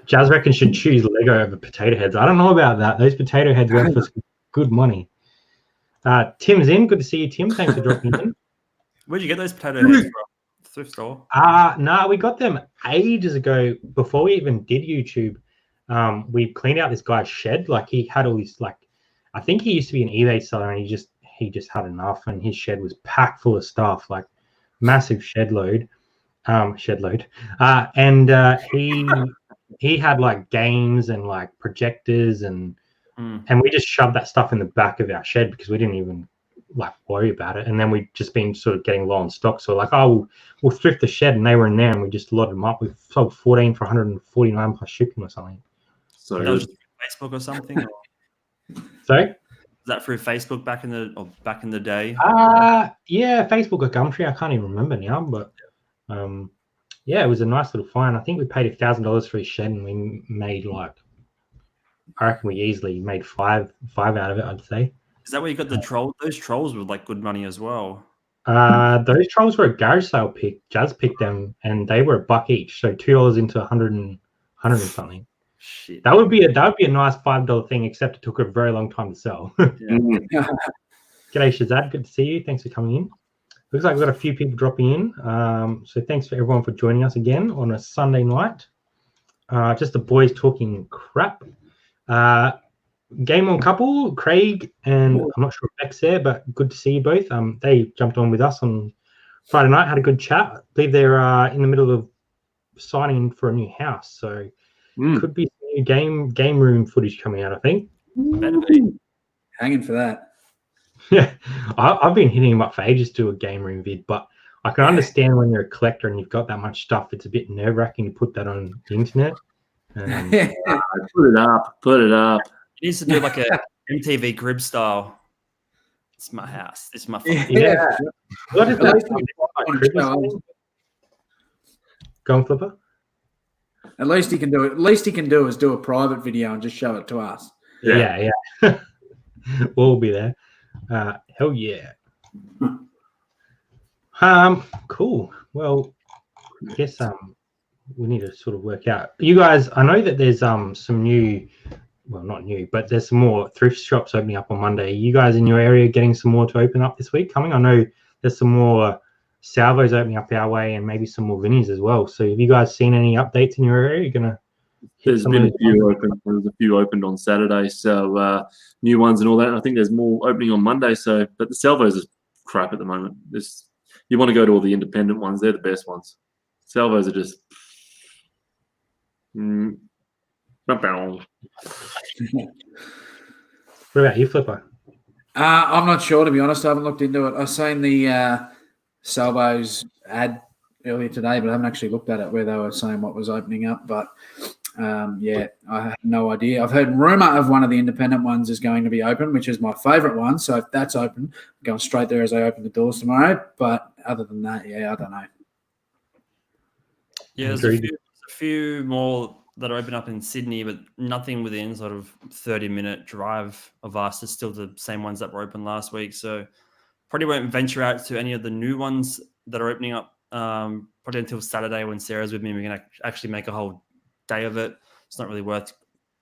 [SPEAKER 1] Jazz reckons should choose Lego over potato heads. I don't know about that. Those potato heads work for good money. Tim's in. Good to see you, Tim. Thanks for dropping in.
[SPEAKER 3] Where'd you get those potato heads from? Thrift store?
[SPEAKER 1] No, we got them ages ago. Before we even did YouTube, we cleaned out this guy's shed. Like he had all these, like, I think he used to be an eBay seller, and he just had enough, and his shed was packed full of stuff, like massive shed load. He had like games and like projectors and we just shoved that stuff in the back of our shed because we didn't even like worry about it. And then we'd just been sort of getting low on stock, so like, oh, we'll thrift the shed, and they were in there, and we just loaded them up. We sold 14 for 149 plus shipping or something.
[SPEAKER 3] So that was Facebook or something? Or?
[SPEAKER 1] Sorry?
[SPEAKER 3] Was that through Facebook back in the day?
[SPEAKER 1] Yeah, Facebook or Gumtree. I can't even remember now, but yeah, it was a nice little find. I think we paid $1,000 for his shed, and we made like, I reckon we easily made five out of it, I'd say.
[SPEAKER 3] Is that where you got the troll? Those trolls were like good money as well.
[SPEAKER 1] Those trolls were a garage sale pick. Jazz picked them, and they were $1 each, so $2 into 100 and something.
[SPEAKER 3] Shit.
[SPEAKER 1] That would be a nice $5 thing, except it took a very long time to sell. G'day, Shazad. Good to see you. Thanks for coming in. Looks like we've got a few people dropping in. So thanks for everyone for joining us again on a Sunday night. Just the boys talking crap. Game on couple, Craig and I'm not sure if Beck's there, but good to see you both. They jumped on with us on Friday night, had a good chat. I believe they're in the middle of signing for a new house, so could be some new game room footage coming out, I think.
[SPEAKER 3] Better be.
[SPEAKER 2] Hanging for that.
[SPEAKER 1] Yeah, I've been hitting him up for ages to do a game room vid, but I can understand when you're a collector and you've got that much stuff, it's a bit nerve-wracking to put that on the internet.
[SPEAKER 4] Put it up.
[SPEAKER 3] It needs to do like a MTV Crib style. It's my house. It's my fucking
[SPEAKER 1] What is that? Go on, Flipper.
[SPEAKER 2] At least he can do it. At least he can do is do a private video and just show it to us.
[SPEAKER 1] Yeah. We'll be there. Hell yeah. Cool. Well, I guess we need to sort of work out. You guys, I know that there's some new, well, not new, but there's some more thrift shops opening up on Monday. You guys in your area getting some more to open up this week coming? I know there's some more salvos opening up our way and maybe some more Vinnies as well. So have you guys seen any updates in your area? You're gonna
[SPEAKER 4] There's been a few open. There's a few opened on Saturday, so new ones and all that. And I think there's more opening on Monday. So, but the salvos is crap at the moment. You want to go to all the independent ones; they're the best ones. Salvos are just.
[SPEAKER 1] What about you, Flipper?
[SPEAKER 2] I'm not sure, to be honest. I haven't looked into it. I've seen the salvos ad earlier today, but I haven't actually looked at it where they were saying what was opening up. But I have no idea. I've heard rumour of one of the independent ones is going to be open, which is my favourite one. So if that's open, I'm going straight there as I open the doors tomorrow. But other than that, I don't know.
[SPEAKER 3] Yeah, there's a few more that are open up in Sydney, but nothing within sort of 30-minute drive of us. It's still the same ones that were open last week. So probably won't venture out to any of the new ones that are opening up probably until Saturday when Sarah's with me. We can actually make a whole day of it. It's not really worth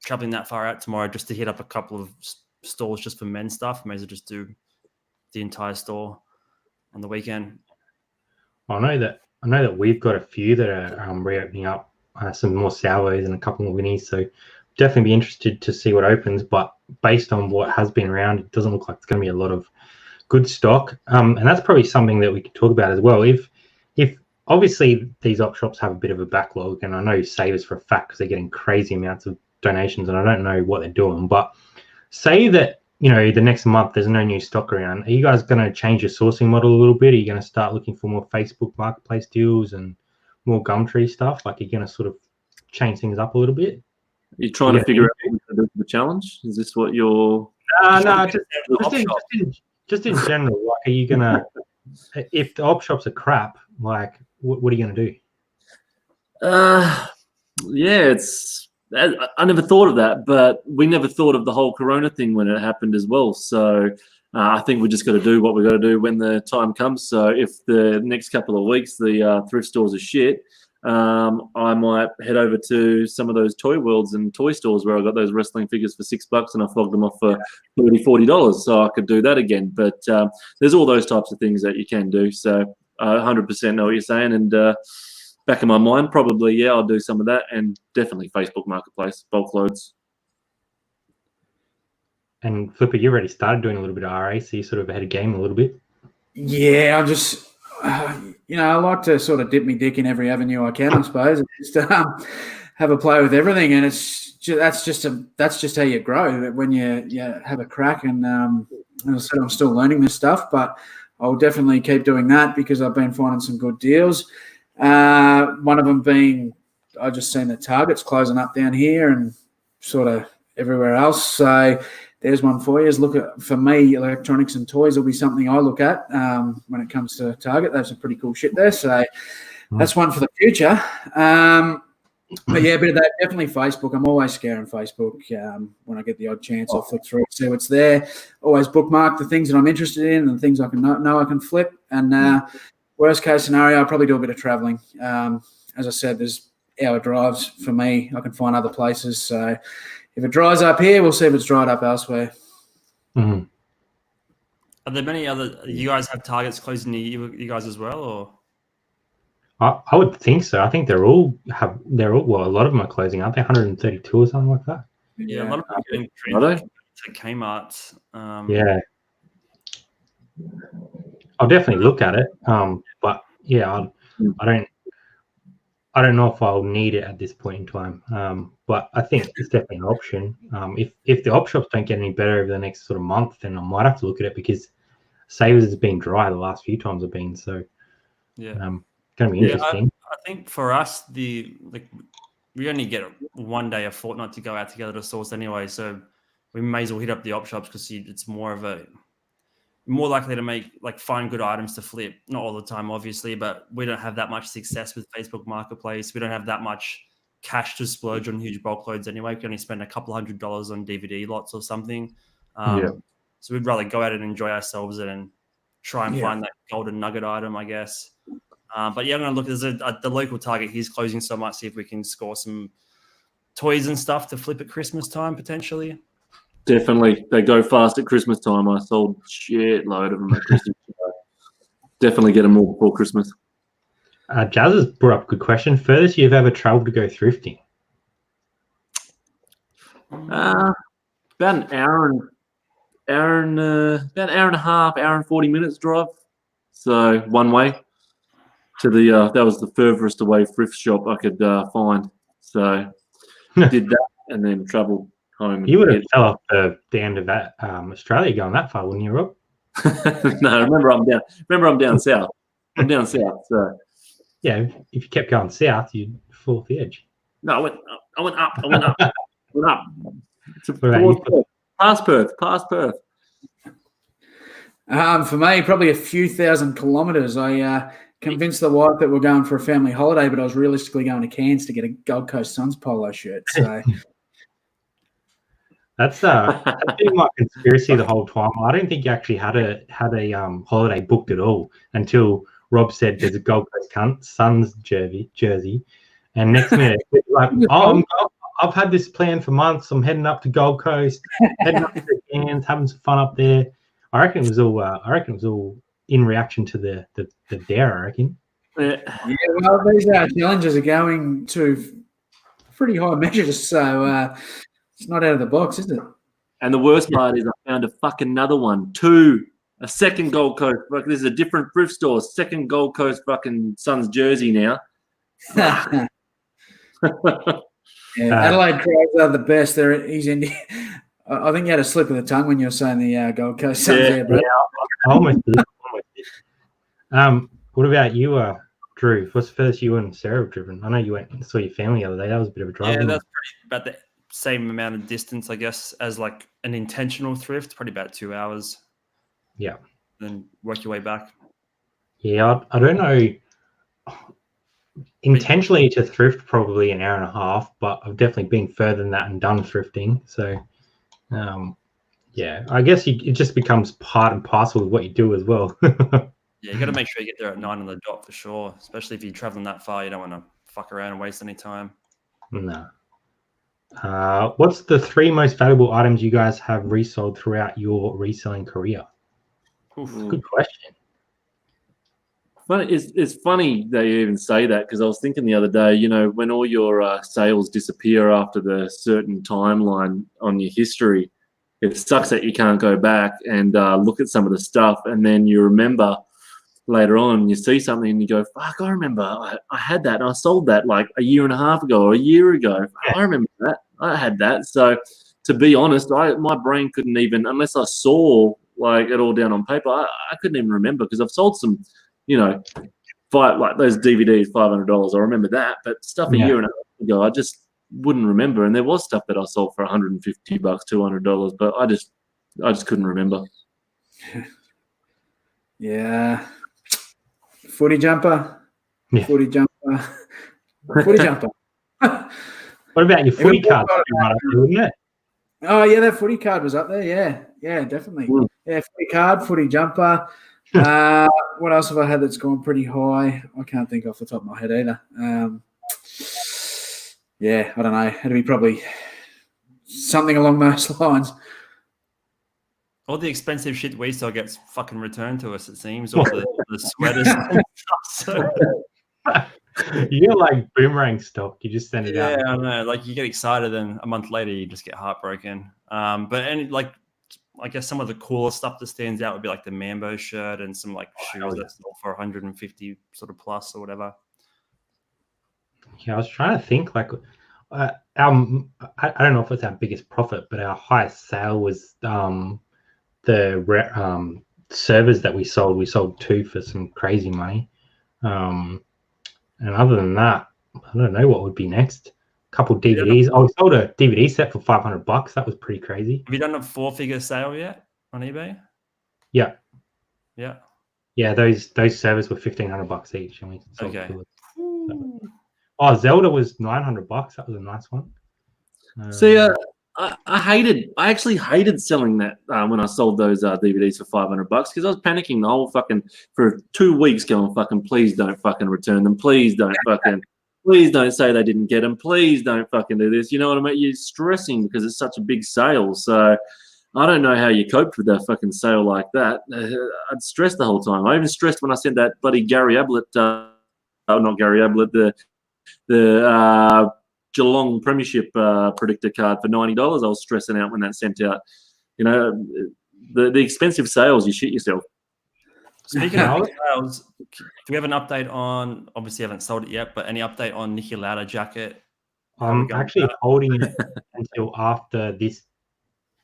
[SPEAKER 3] traveling that far out tomorrow just to hit up a couple of stores just for men's stuff. May as well just do the entire store on the weekend.
[SPEAKER 1] I know that we've got a few that are reopening up. Some more salvos and a couple more Vinnies, so definitely be interested to see what opens. But based on what has been around, it doesn't look like it's going to be a lot of good stock. And that's probably something that we could talk about as well. If obviously these op shops have a bit of a backlog, and I know Savers for a fact because they're getting crazy amounts of donations, and I don't know what they're doing. But say that the next month there's no new stock around. Are you guys going to change your sourcing model a little bit? Are you going to start looking for more Facebook Marketplace deals and more Gumtree stuff? Like, you're going to sort of change things up a little bit?
[SPEAKER 4] You're trying to figure out what to do for the challenge? Is this what you're...
[SPEAKER 1] No, just in general. Like, are you going to... If the op shops are crap, like, what are you going to do?
[SPEAKER 4] I never thought of that, but we never thought of the whole Corona thing when it happened as well. So I think we just got to do what we got to do when the time comes. So if the next couple of weeks the thrift stores are shit, I might head over to some of those toy worlds and toy stores where I got those wrestling figures for $6 and I flogged them off for $30, $40. So I could do that again. But there's all those types of things that you can do. So I 100% know what you're saying. And back in my mind, probably, I'll do some of that, and definitely Facebook Marketplace, bulk loads.
[SPEAKER 1] And Flipper, you already started doing a little bit of RA, so you sort of ahead of game a little bit.
[SPEAKER 2] Yeah, I just, I like to sort of dip my dick in every avenue I can, I suppose. Just have a play with everything, and that's just how you grow. When you have a crack, and as I said, I'm still learning this stuff, but I'll definitely keep doing that because I've been finding some good deals. One of them being, I just seen the Target's closing up down here and sort of everywhere else. So there's one for you. For me, electronics and toys will be something I look at when it comes to Target. There's some pretty cool shit there. So that's one for the future. But yeah, a bit of that. Definitely Facebook. I'm always scaring Facebook. When I get the odd chance, I'll flick through it, see what's there. Always bookmark the things that I'm interested in and the things I can know I can flip. And worst case scenario, I'll probably do a bit of traveling. As I said, there's hour drives for me. I can find other places. So if it dries up here, we'll see if it's dried up elsewhere.
[SPEAKER 1] Mm-hmm.
[SPEAKER 3] Are there many other? You guys have Targets closing you guys as well, or?
[SPEAKER 1] I would think so. I think they're all a lot of them are closing, aren't they? 132 or something like that.
[SPEAKER 3] Yeah, a lot of people getting treated to Kmart.
[SPEAKER 1] Yeah. I'll definitely look at it. But yeah, I don't know if I'll need it at this point in time. But I think it's definitely an option. If the op shops don't get any better over the next sort of month, then I might have to look at it because Savers has been dry the last few times I've been. So
[SPEAKER 3] yeah,
[SPEAKER 1] going to be interesting.
[SPEAKER 3] I think for us, we only get 1 day a fortnight to go out together to source anyway. So we may as well hit up the op shops because it's more likely to find good items to flip. Not all the time, obviously, but we don't have that much success with Facebook Marketplace. We don't have that much cash to splurge on huge bulk loads anyway. We can only spend a couple $100 on DVD lots or something. So we'd rather go out and enjoy ourselves and try and find that golden nugget item, I guess. But yeah, I'm going to look. There's the local Target. He's closing, so I might see if we can score some toys and stuff to flip at Christmas time potentially.
[SPEAKER 4] Definitely. They go fast at Christmas time. I sold a shit load of them at Christmas. Definitely get them all before Christmas.
[SPEAKER 1] Jazz has brought up a good question. Furthest you've ever traveled to go thrifting?
[SPEAKER 4] About an hour and about an hour and a half, hour and 40 minutes drive. So one way to the that was the furthest away thrift shop I could find. So did that and then travelled home.
[SPEAKER 1] You would have fell off the end of that Australia going that far, wouldn't you, Rob?
[SPEAKER 4] No, remember I'm down south. I'm down south. So
[SPEAKER 1] yeah, if you kept going south, you'd fall off the edge.
[SPEAKER 4] No, I went up. I went up.
[SPEAKER 1] What
[SPEAKER 4] Past Perth.
[SPEAKER 2] For me, probably a few thousand kilometres. I convinced the wife that we're going for a family holiday, but I was realistically going to Cairns to get a Gold Coast Suns polo shirt. So
[SPEAKER 1] that's been my conspiracy the whole time. I don't think you actually had a holiday booked at all until Rob said there's a Gold Coast Suns jersey, and next minute it's like, I've had this plan for months. I'm heading up to Gold Coast, heading up to the Cairns, having some fun up there. I reckon it was all in reaction to the dare. I reckon.
[SPEAKER 2] Yeah, well, these challenges are going to pretty high measures, so it's not out of the box, is it?
[SPEAKER 4] And the worst part is I found a fucking another one, a second Gold Coast. Like, this is a different thrift store. Second Gold Coast fucking Suns jersey now.
[SPEAKER 2] Adelaide Crows are the best. He's in. I think you had a slip of the tongue when you were saying the Gold Coast Suns there, bro.
[SPEAKER 1] Yeah, I almost did. What about you, Drew? What's the first you and Sarah have driven? I know you went and saw your family the other day. That was a bit of a drive.
[SPEAKER 3] Yeah, that's pretty about the same amount of distance, I guess, as like an intentional thrift. Probably about 2 hours.
[SPEAKER 1] Yeah.
[SPEAKER 3] Then work your way back.
[SPEAKER 1] Yeah, I don't know. Intentionally to thrift, probably an hour and a half, but I've definitely been further than that and done thrifting. So, yeah, I guess it just becomes part and parcel of what you do as well.
[SPEAKER 3] Yeah, you got to make sure you get there at 9 on the dot for sure. Especially if you're traveling that far, you don't want to fuck around and waste any time.
[SPEAKER 1] No. What's the 3 most valuable items you guys have resold throughout your reselling career?
[SPEAKER 3] Oof.
[SPEAKER 1] Good question.
[SPEAKER 4] It's funny that you even say that, because I was thinking the other day, you know, when all your sales disappear after the certain timeline on your history, it sucks that you can't go back and look at some of the stuff, and then you remember later on, you see something and you go, fuck, I remember I had that and I sold that like a year and a half ago or a year ago. Yeah. I remember that. I had that. So to be honest, my brain couldn't even, unless I saw like it all down on paper, I couldn't even remember, because I've sold some, you know, like those DVDs, $500. I remember that, but stuff a year and a half ago, I just wouldn't remember. And there was stuff that I sold for $150, $200, but I just couldn't remember.
[SPEAKER 2] Yeah. Footy jumper.
[SPEAKER 1] Yeah.
[SPEAKER 2] Footy jumper. Footy jumper.
[SPEAKER 1] What about your footy card?
[SPEAKER 2] Oh, yeah, that footy card was up there. Yeah, definitely. Yeah, footy card, footy jumper. What else have I had that's gone pretty high? I can't think off the top of my head either. Yeah, I don't know. It'd be probably something along those lines.
[SPEAKER 3] All the expensive shit we sell gets fucking returned to us, it seems. All the sweaters and stuff. So.
[SPEAKER 1] You're like boomerang stock. You just send it out.
[SPEAKER 3] Yeah, I know. Like, you get excited, and a month later you just get heartbroken. Like, I guess some of the cooler stuff that stands out would be like the Mambo shirt and some like shoes that sell for 150 sort of plus or whatever.
[SPEAKER 1] Yeah, I was trying to think like, I don't know if it's our biggest profit, but our highest sale was the servers that we sold. We sold 2 for some crazy money. And other than that, I don't know what would be next. A couple DVDs. I sold a DVD set for $500. That was pretty crazy.
[SPEAKER 3] Have you done a 4-figure sale yet on eBay?
[SPEAKER 1] Yeah.
[SPEAKER 3] Yeah.
[SPEAKER 1] Those servers were $1,500 each, and we sold 2. So, Oh, Zelda was $900. That was a nice one.
[SPEAKER 4] See, I actually hated selling that when I sold those DVDs for $500 because I was panicking the whole fucking for 2 weeks, going fucking please don't fucking return them, please don't say they didn't get them, please don't fucking do this. You know what I mean? You're stressing because it's such a big sale. So I don't know how you coped with that fucking sale like that. I'd stressed the whole time. I even stressed when I sent that bloody Gary Ablett, not Gary Ablett, the Geelong Premiership predictor card for $90. I was stressing out when that sent out. You know, the expensive sales, you shit yourself.
[SPEAKER 3] Speaking of sales, do we have an update on? Obviously, haven't sold it yet, but any update on Niki Lauda jacket?
[SPEAKER 1] I'm actually holding it until after this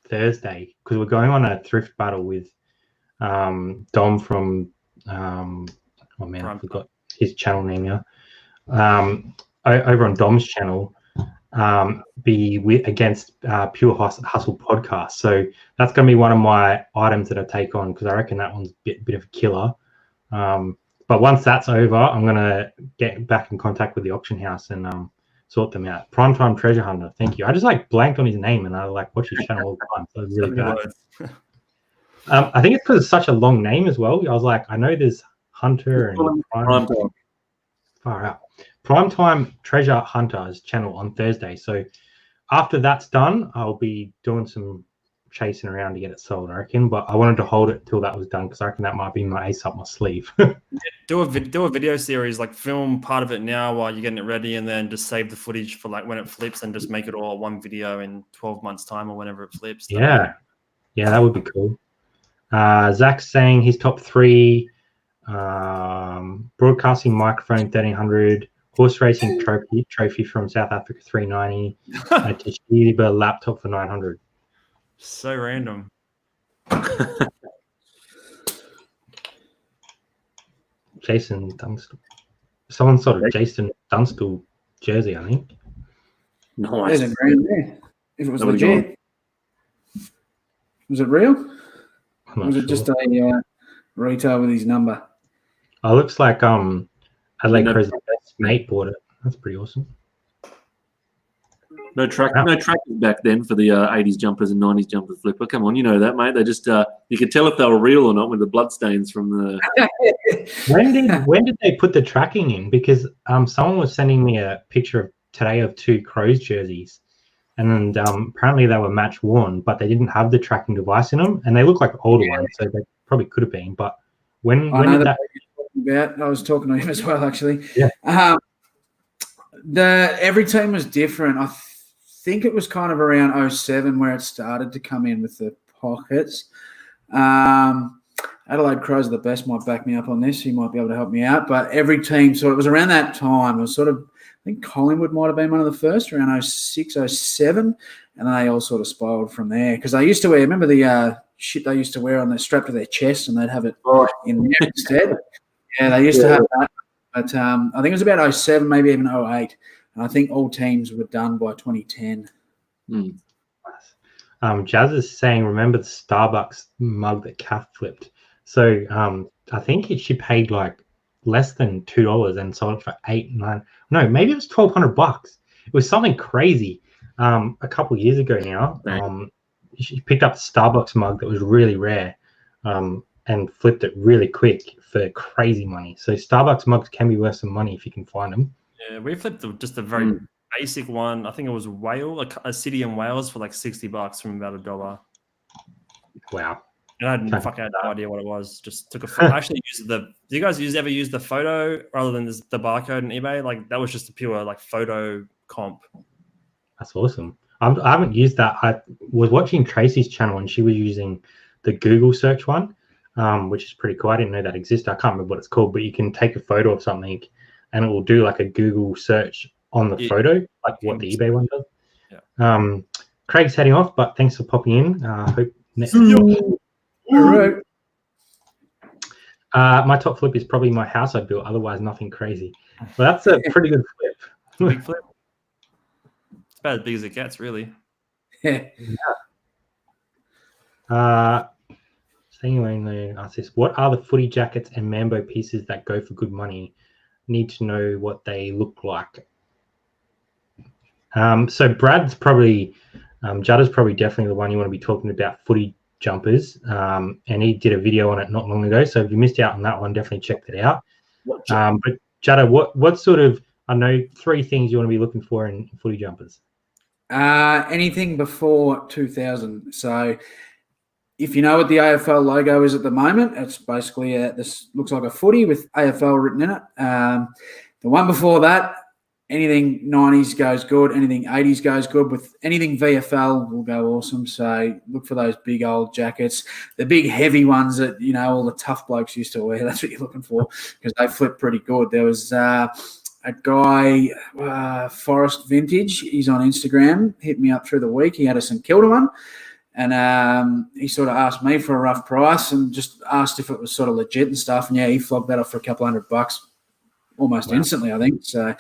[SPEAKER 1] Thursday because we're going on a thrift battle with Dom from oh man, I forgot his channel name now. Over on Dom's channel, against Pure Hustle podcast. So that's going to be one of my items that I take on because I reckon that one's a bit of a killer. But once that's over, I'm going to get back in contact with the auction house and sort them out. Primetime Treasure Hunter, thank you. I just blanked on his name and I watch his channel all the time. So it's really bad. I think it's because it's such a long name as well. I was like, I know there's Hunter and Primetime. Far out. Primetime Treasure Hunter's channel on Thursday. So after that's done, I'll be doing some chasing around to get it sold, I reckon. But I wanted to hold it till that was done because I reckon that might be my ace up my sleeve.
[SPEAKER 3] Do a video series, film part of it now while you're getting it ready, and then just save the footage for when it flips, and just make it all one video in 12 months time or whenever it flips.
[SPEAKER 1] Yeah, that would be cool. Zach's saying his top 3: broadcasting microphone 1300, horse racing trophy from South Africa 390, a Toshiba laptop for 900.
[SPEAKER 3] So random.
[SPEAKER 1] Jason Dunstall. Someone sort of Jason Dunstall jersey, I think.
[SPEAKER 2] Nice. There's a grand there. If it was legit. Was it real? Or was it just a retail with his number?
[SPEAKER 1] Oh, looks like Adelaide Crow's best mate bought it. That's pretty awesome.
[SPEAKER 4] No trackers back then for the 80s jumpers and 90s jumper flipper. Come on, you know that, mate. They just you could tell if they were real or not with the bloodstains from the.
[SPEAKER 1] When did they put the tracking in? Because someone was sending me a picture today of 2 Crows jerseys, and apparently they were match worn, but they didn't have the tracking device in them, and they look like older ones, so they probably could have been. But when did that?
[SPEAKER 2] I was talking to him as well, actually.
[SPEAKER 1] Yeah.
[SPEAKER 2] Every team was different. I think it was kind of around 07 where it started to come in with the pockets. Adelaide Crows are the best, might back me up on this. He might be able to help me out. But every team it was around that time. It was I think Collingwood might have been one of the first around 06, 07. And then they all sort of spiraled from there. Because they used to wear, remember the shit they used to wear on the strap to their chest, and they'd have it in there instead. Yeah, they used to have that. But I think it was about 07, maybe even 08. And I think all teams were done by 2010.
[SPEAKER 1] Jazz is saying, remember the Starbucks mug that Kath flipped? So I think she paid less than $2 and sold it for $8-9. No, maybe it was $1,200. It was something crazy. A couple of years ago now, she picked up the Starbucks mug that was really rare and flipped it really quick for crazy money. So Starbucks mugs can be worth some money if you can find them.
[SPEAKER 3] Yeah, we flipped just a very basic one. I think it was Wales, a city in Wales for $60 from about $1.
[SPEAKER 1] Wow.
[SPEAKER 3] And I had no idea what it was. Just took a photo. I actually used do you guys ever use the photo rather than the barcode on eBay? That was just a pure photo comp.
[SPEAKER 1] That's awesome. I haven't used that. I was watching Tracy's channel and she was using the Google search one, which is pretty cool. I didn't know that existed. I can't remember what it's called, but you can take a photo of something and it will do a Google search on the photo, what the eBay one does. Yeah. Craig's heading off, but thanks for popping in. Hope
[SPEAKER 2] all right.
[SPEAKER 1] My top flip is probably my house I built, otherwise nothing crazy. But that's a pretty good flip.
[SPEAKER 3] Big flip. It's about as big as it gets, really.
[SPEAKER 2] Yeah.
[SPEAKER 1] Anyway, ask this: what are the footy jackets and Mambo pieces that go for good money? Need to know what they look like. So Brad's probably, Judda's probably definitely the one you want to be talking about, footy jumpers. And he did a video on it not long ago. So if you missed out on that one, definitely check it out. But Judda, what sort of, I know 3 things you want to be looking for in footy jumpers?
[SPEAKER 2] Anything before 2000. So if you know what the AFL logo is at the moment, it's basically this looks like a footy with AFL written in it. The one before that, anything 90s goes good, anything 80s goes good. With anything VFL will go awesome. So look for those big old jackets, the big heavy ones that, you know, all the tough blokes used to wear. That's what you're looking for because they flip pretty good. There was a guy, Forest Vintage, he's on Instagram, hit me up through the week. He had a St Kilda one. And he sort of asked me for a rough price and just asked if it was sort of legit and stuff. And, yeah, he flogged that off for a couple $100 almost instantly, I think. So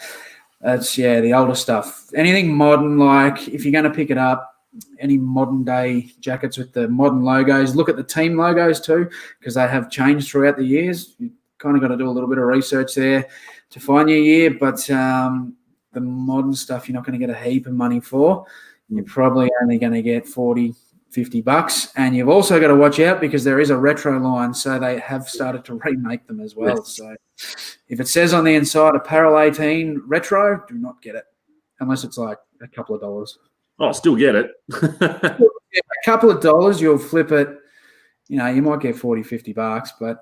[SPEAKER 2] that's, the older stuff. Anything modern, like if you're going to pick it up, any modern-day jackets with the modern logos, look at the team logos too because they have changed throughout the years. You kind of got to do a little bit of research there to find your year. But the modern stuff you're not going to get a heap of money for. You're probably only going to get $40-50, and you've also got to watch out because there is a retro line, so they have started to remake them as well. Yes. So if it says on the inside Apparel 18 retro, do not get it unless it's like a couple of dollars.
[SPEAKER 4] Oh, still get it.
[SPEAKER 2] A couple of dollars, you'll flip it. You know, you might get $40-50, but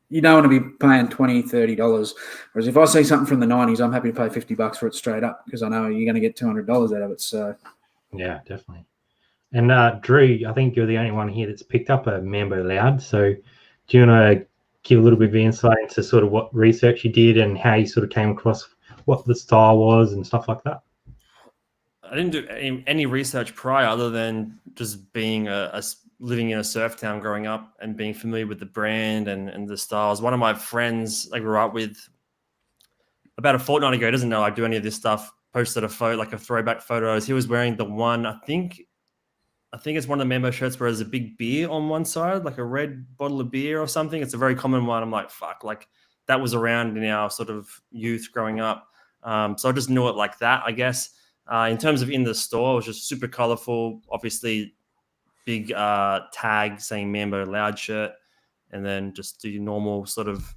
[SPEAKER 2] you don't want to be paying $20-30. Whereas if I see something from the 90s, I'm happy to pay $50 for it straight up because I know you're going to get $200 out of it. So
[SPEAKER 1] yeah, definitely. And Drew, I think you're the only one here that's picked up a Mambo Loud. So do you want to give a little bit of insight into sort of what research you did and how you sort of came across what the style was and stuff like that?
[SPEAKER 3] I didn't do any research prior other than just being living in a surf town growing up and being familiar with the brand and the styles. One of my friends I grew up with about a fortnight ago, doesn't know I do any of this stuff, posted a photo, like a throwback photos. He was wearing the one, I think it's one of the Mambo shirts where there's a big beer on one side, like a red bottle of beer or something. It's a very common one. I'm like, fuck, like that was around in our sort of youth growing up. So I just knew it like that, I guess. In terms of in the store, it was just super colorful, obviously big tag saying Mambo Loud shirt, and then just do your normal sort of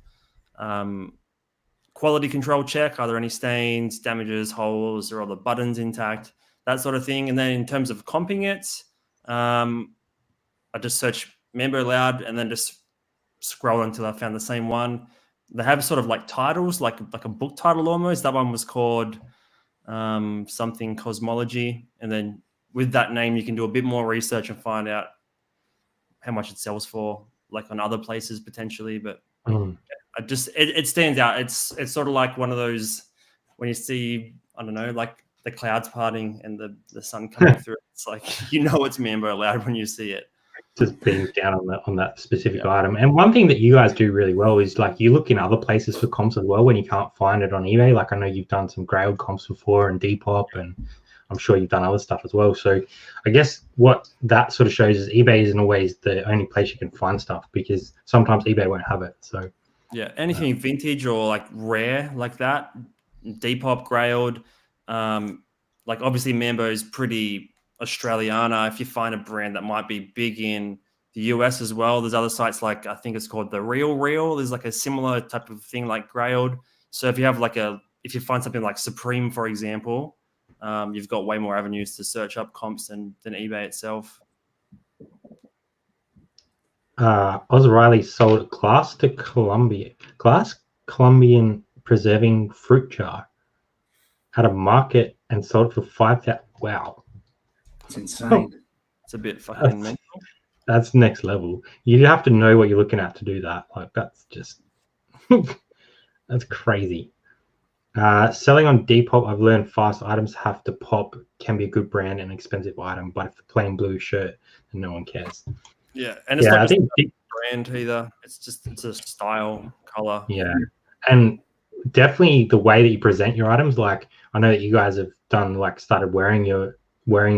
[SPEAKER 3] quality control check. Are there any stains, damages, holes, or all the buttons intact, that sort of thing. And then in terms of comping it, I just searched Mambo Loud and then just scrolled until I found the same one. They have sort of like titles, like a book title almost. That one was called something Cosmology. And then with that name, you can do a bit more research and find out how much it sells for, like on other places potentially. But it stands out. It's sort of like one of those when you see, I don't know, like the clouds parting and the sun coming through. It's like, you know, it's Mambo Loud when you see it.
[SPEAKER 1] Just being down on that specific item. And one thing that you guys do really well is like you look in other places for comps as well when you can't find it on eBay. Like I know you've done some Grailed comps before and Depop, and I'm sure you've done other stuff as well. So I guess what that sort of shows is eBay isn't always the only place you can find stuff because sometimes eBay won't have it. So
[SPEAKER 3] yeah, anything vintage or like rare like that, Depop, Grailed, like obviously Mambo is pretty Australiana. If you find a brand that might be big in the US as well, there's other sites like I think it's called the Real. There's like a similar type of thing like Grailed. So if you have if you find something like Supreme, for example, you've got way more avenues to search up comps than eBay itself.
[SPEAKER 1] Oz Riley sold a glass Colombian preserving fruit jar at a market and sold it for $5,000. Wow.
[SPEAKER 2] It's insane.
[SPEAKER 3] It's a bit fucking mental.
[SPEAKER 1] That's next level. You have to know what you're looking at to do that. Like that's just that's crazy. Selling on Depop, I've learned fast items have to pop can be a good brand and expensive item, but if the plain blue shirt, then no one cares.
[SPEAKER 3] Yeah, and it's not just a brand either. It's a style, color.
[SPEAKER 1] Yeah, and definitely the way that you present your items. Like I know that you guys have done like started wearing your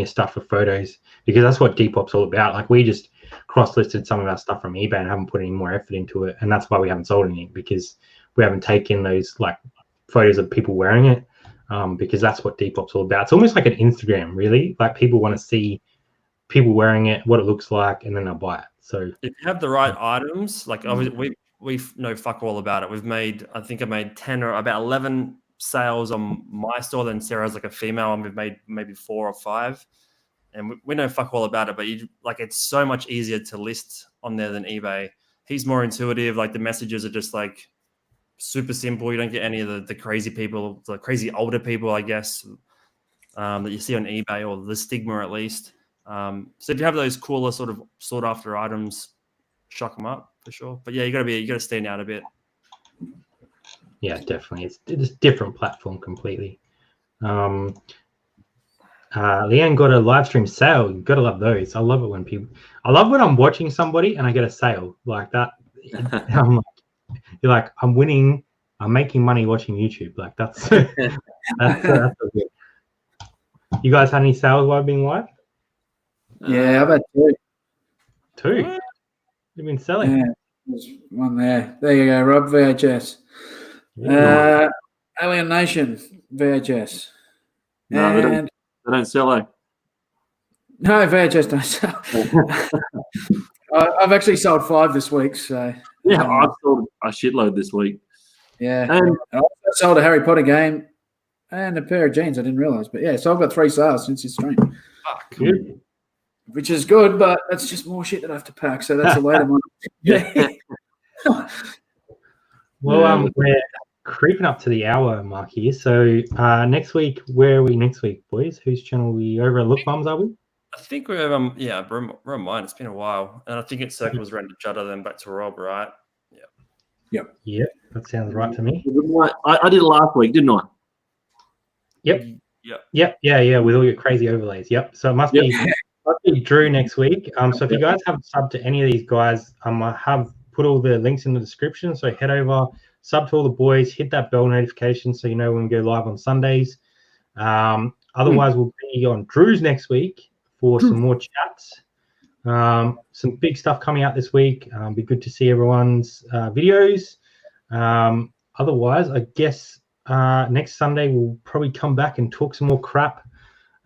[SPEAKER 1] stuff for photos because that's what Depop's all about. Like we just cross-listed some of our stuff from eBay and haven't put any more effort into it, and that's why we haven't sold anything because we haven't taken those like photos of people wearing it. because that's what Depop's all about. It's almost like an Instagram, really. Like people want to see people wearing it, what it looks like, and then they'll buy it. So
[SPEAKER 3] if you have the right items, like obviously we know fuck all about it. I think I made 10 or about 11 sales on my store. Then Sarah's like a female, and we've made maybe 4 or 5. And we know fuck all about it, but it's so much easier to list on there than eBay. He's more intuitive. Like the messages are just like super simple. You don't get any of the crazy people, the crazy older people, I guess, that you see on eBay, or the stigma at least. So if you have those cooler sort of sought after items, shock them up for sure. But yeah, you got to stand out a bit.
[SPEAKER 1] Yeah, definitely. It's a different platform completely. Leanne got a live stream sale. You've got to love those. I love it when I'm watching somebody and I get a sale like that. You're like, I'm winning. I'm making money watching YouTube. Like that's that's good. You guys had any sales while being live?
[SPEAKER 2] Yeah, I've had 2.
[SPEAKER 1] 2. You've been selling.
[SPEAKER 2] Yeah, there's one there. There you go, Rob, VHS.
[SPEAKER 1] Yeah.
[SPEAKER 2] Alien Nation, VHS.
[SPEAKER 4] No, they don't sell, eh?
[SPEAKER 2] No, VHS don't sell. I've actually sold 5 this week. So
[SPEAKER 4] yeah, I've sold a shitload this week.
[SPEAKER 2] Yeah,
[SPEAKER 4] and
[SPEAKER 2] I also sold a Harry Potter game and a pair of jeans. I didn't realize, but yeah, so I've got 3 sales since this stream.
[SPEAKER 1] Good.
[SPEAKER 2] Which is good, but that's just more shit that I have to pack. So that's a later one. Yeah.
[SPEAKER 1] Well, we're creeping up to the hour mark here. So next week, where are we next week, boys? Whose channel are we over at Look Mums, are we?
[SPEAKER 3] I think we're we're on mine. It's been a while, and I think it circles around to Judder, then back to Rob, right?
[SPEAKER 1] Yep, that sounds right to me.
[SPEAKER 4] I did it last week, didn't I?
[SPEAKER 1] Yep, with all your crazy overlays. Yep. So it must be Drew next week. So if you guys haven't subbed to any of these guys, I have put all the links in the description. So head over, sub to all the boys, hit that bell notification so you know when we go live on Sundays. Otherwise, we'll be on Drew's next week for some more chats. Some big stuff coming out this week. Be good to see everyone's videos. Otherwise, I guess next Sunday we'll probably come back and talk some more crap.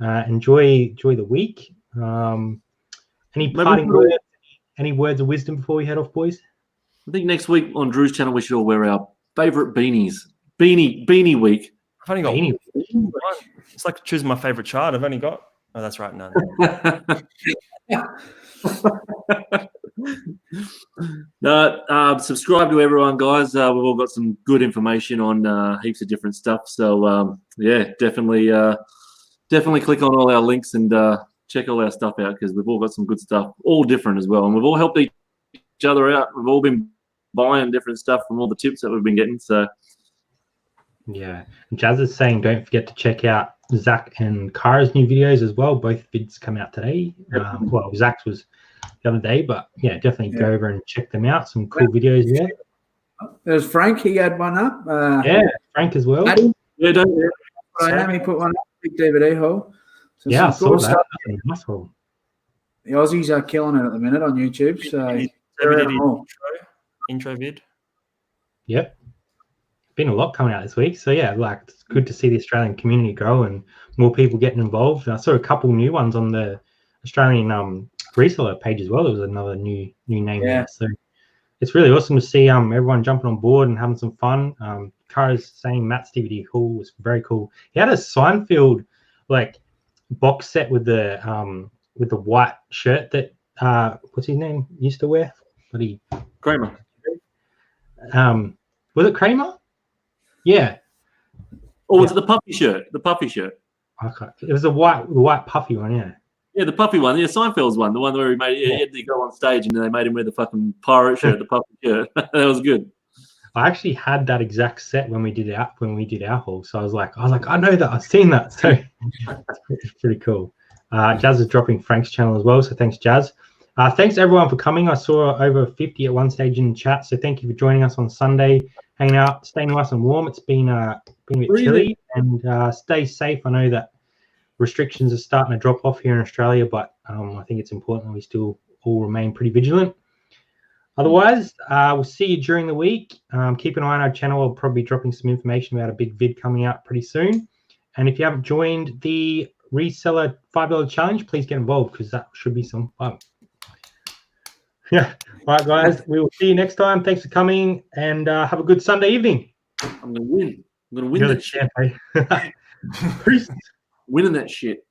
[SPEAKER 1] Enjoy the week. Any parting words? Any words of wisdom before we head off, boys?
[SPEAKER 4] I think next week on Drew's channel we should all wear our favorite beanies. Beanie week.
[SPEAKER 3] I've only got
[SPEAKER 1] Beanie.
[SPEAKER 3] one. It's like choosing my favorite child. I've only got. Oh, that's right. No.
[SPEAKER 4] No, subscribe to everyone, guys. We've all got some good information on heaps of different stuff. So definitely click on all our links and check all our stuff out, because we've all got some good stuff, all different as well, and we've all helped each other out. We've all been buying different stuff from all the tips that we've been getting. So
[SPEAKER 1] yeah, Jazz is saying don't forget to check out Zach and Kara's new videos as well. Both vids come out today. Well, Zach's was the other day, but yeah, definitely go over and check them out. Some cool videos there.
[SPEAKER 2] There's Frank. He had one up.
[SPEAKER 1] Frank as well.
[SPEAKER 2] Adam,
[SPEAKER 4] yeah, don't.
[SPEAKER 2] he put one up. Big DVD haul. So
[SPEAKER 1] Yeah, I
[SPEAKER 2] some cool
[SPEAKER 1] saw
[SPEAKER 2] stuff.
[SPEAKER 1] that. Nice haul.
[SPEAKER 2] The Aussies are killing it at the minute on YouTube. So
[SPEAKER 3] Intro vid.
[SPEAKER 1] Yep. Been a lot coming out this week. So yeah, it's good to see the Australian community grow and more people getting involved. I saw a couple new ones on the Australian reseller page as well. There was another new name there. So it's really awesome to see everyone jumping on board and having some fun. Kara's saying Matt's DVD haul was very cool. He had a Seinfeld box set with the white shirt that what's his name used to wear?
[SPEAKER 4] Kramer.
[SPEAKER 1] Was it Kramer? Yeah.
[SPEAKER 4] Oh, was it the puffy shirt? The puffy shirt.
[SPEAKER 1] Okay. It was the white puffy one, yeah.
[SPEAKER 4] Yeah, the puffy one. Yeah, Seinfeld's one. The one where he had to go on stage and then they made him wear the fucking pirate shirt, the puffy shirt. That was good. I
[SPEAKER 1] actually had that exact set when we did our haul. So I was like, I know that. I've seen that. So it's pretty cool. Jazz is dropping Frank's channel as well. So thanks, Jazz. Thanks everyone for coming. I saw over 50 at one stage in the chat. So thank you for joining us on Sunday, hanging out, staying nice and warm. It's been a bit chilly, and stay safe. I know that restrictions are starting to drop off here in Australia, but I think it's important that we still all remain pretty vigilant. Otherwise, we'll see you during the week. Keep an eye on our channel. I'll probably be dropping some information about a big vid coming out pretty soon. And if you haven't joined the Reseller $5 challenge, please get involved because that should be some fun. Yeah. All right, guys. We will see you next time. Thanks for coming, and have a good Sunday evening.
[SPEAKER 4] I'm gonna win. I'm gonna win
[SPEAKER 1] You're the
[SPEAKER 4] that shit.
[SPEAKER 1] champ, eh? Peace.
[SPEAKER 4] Winning that shit.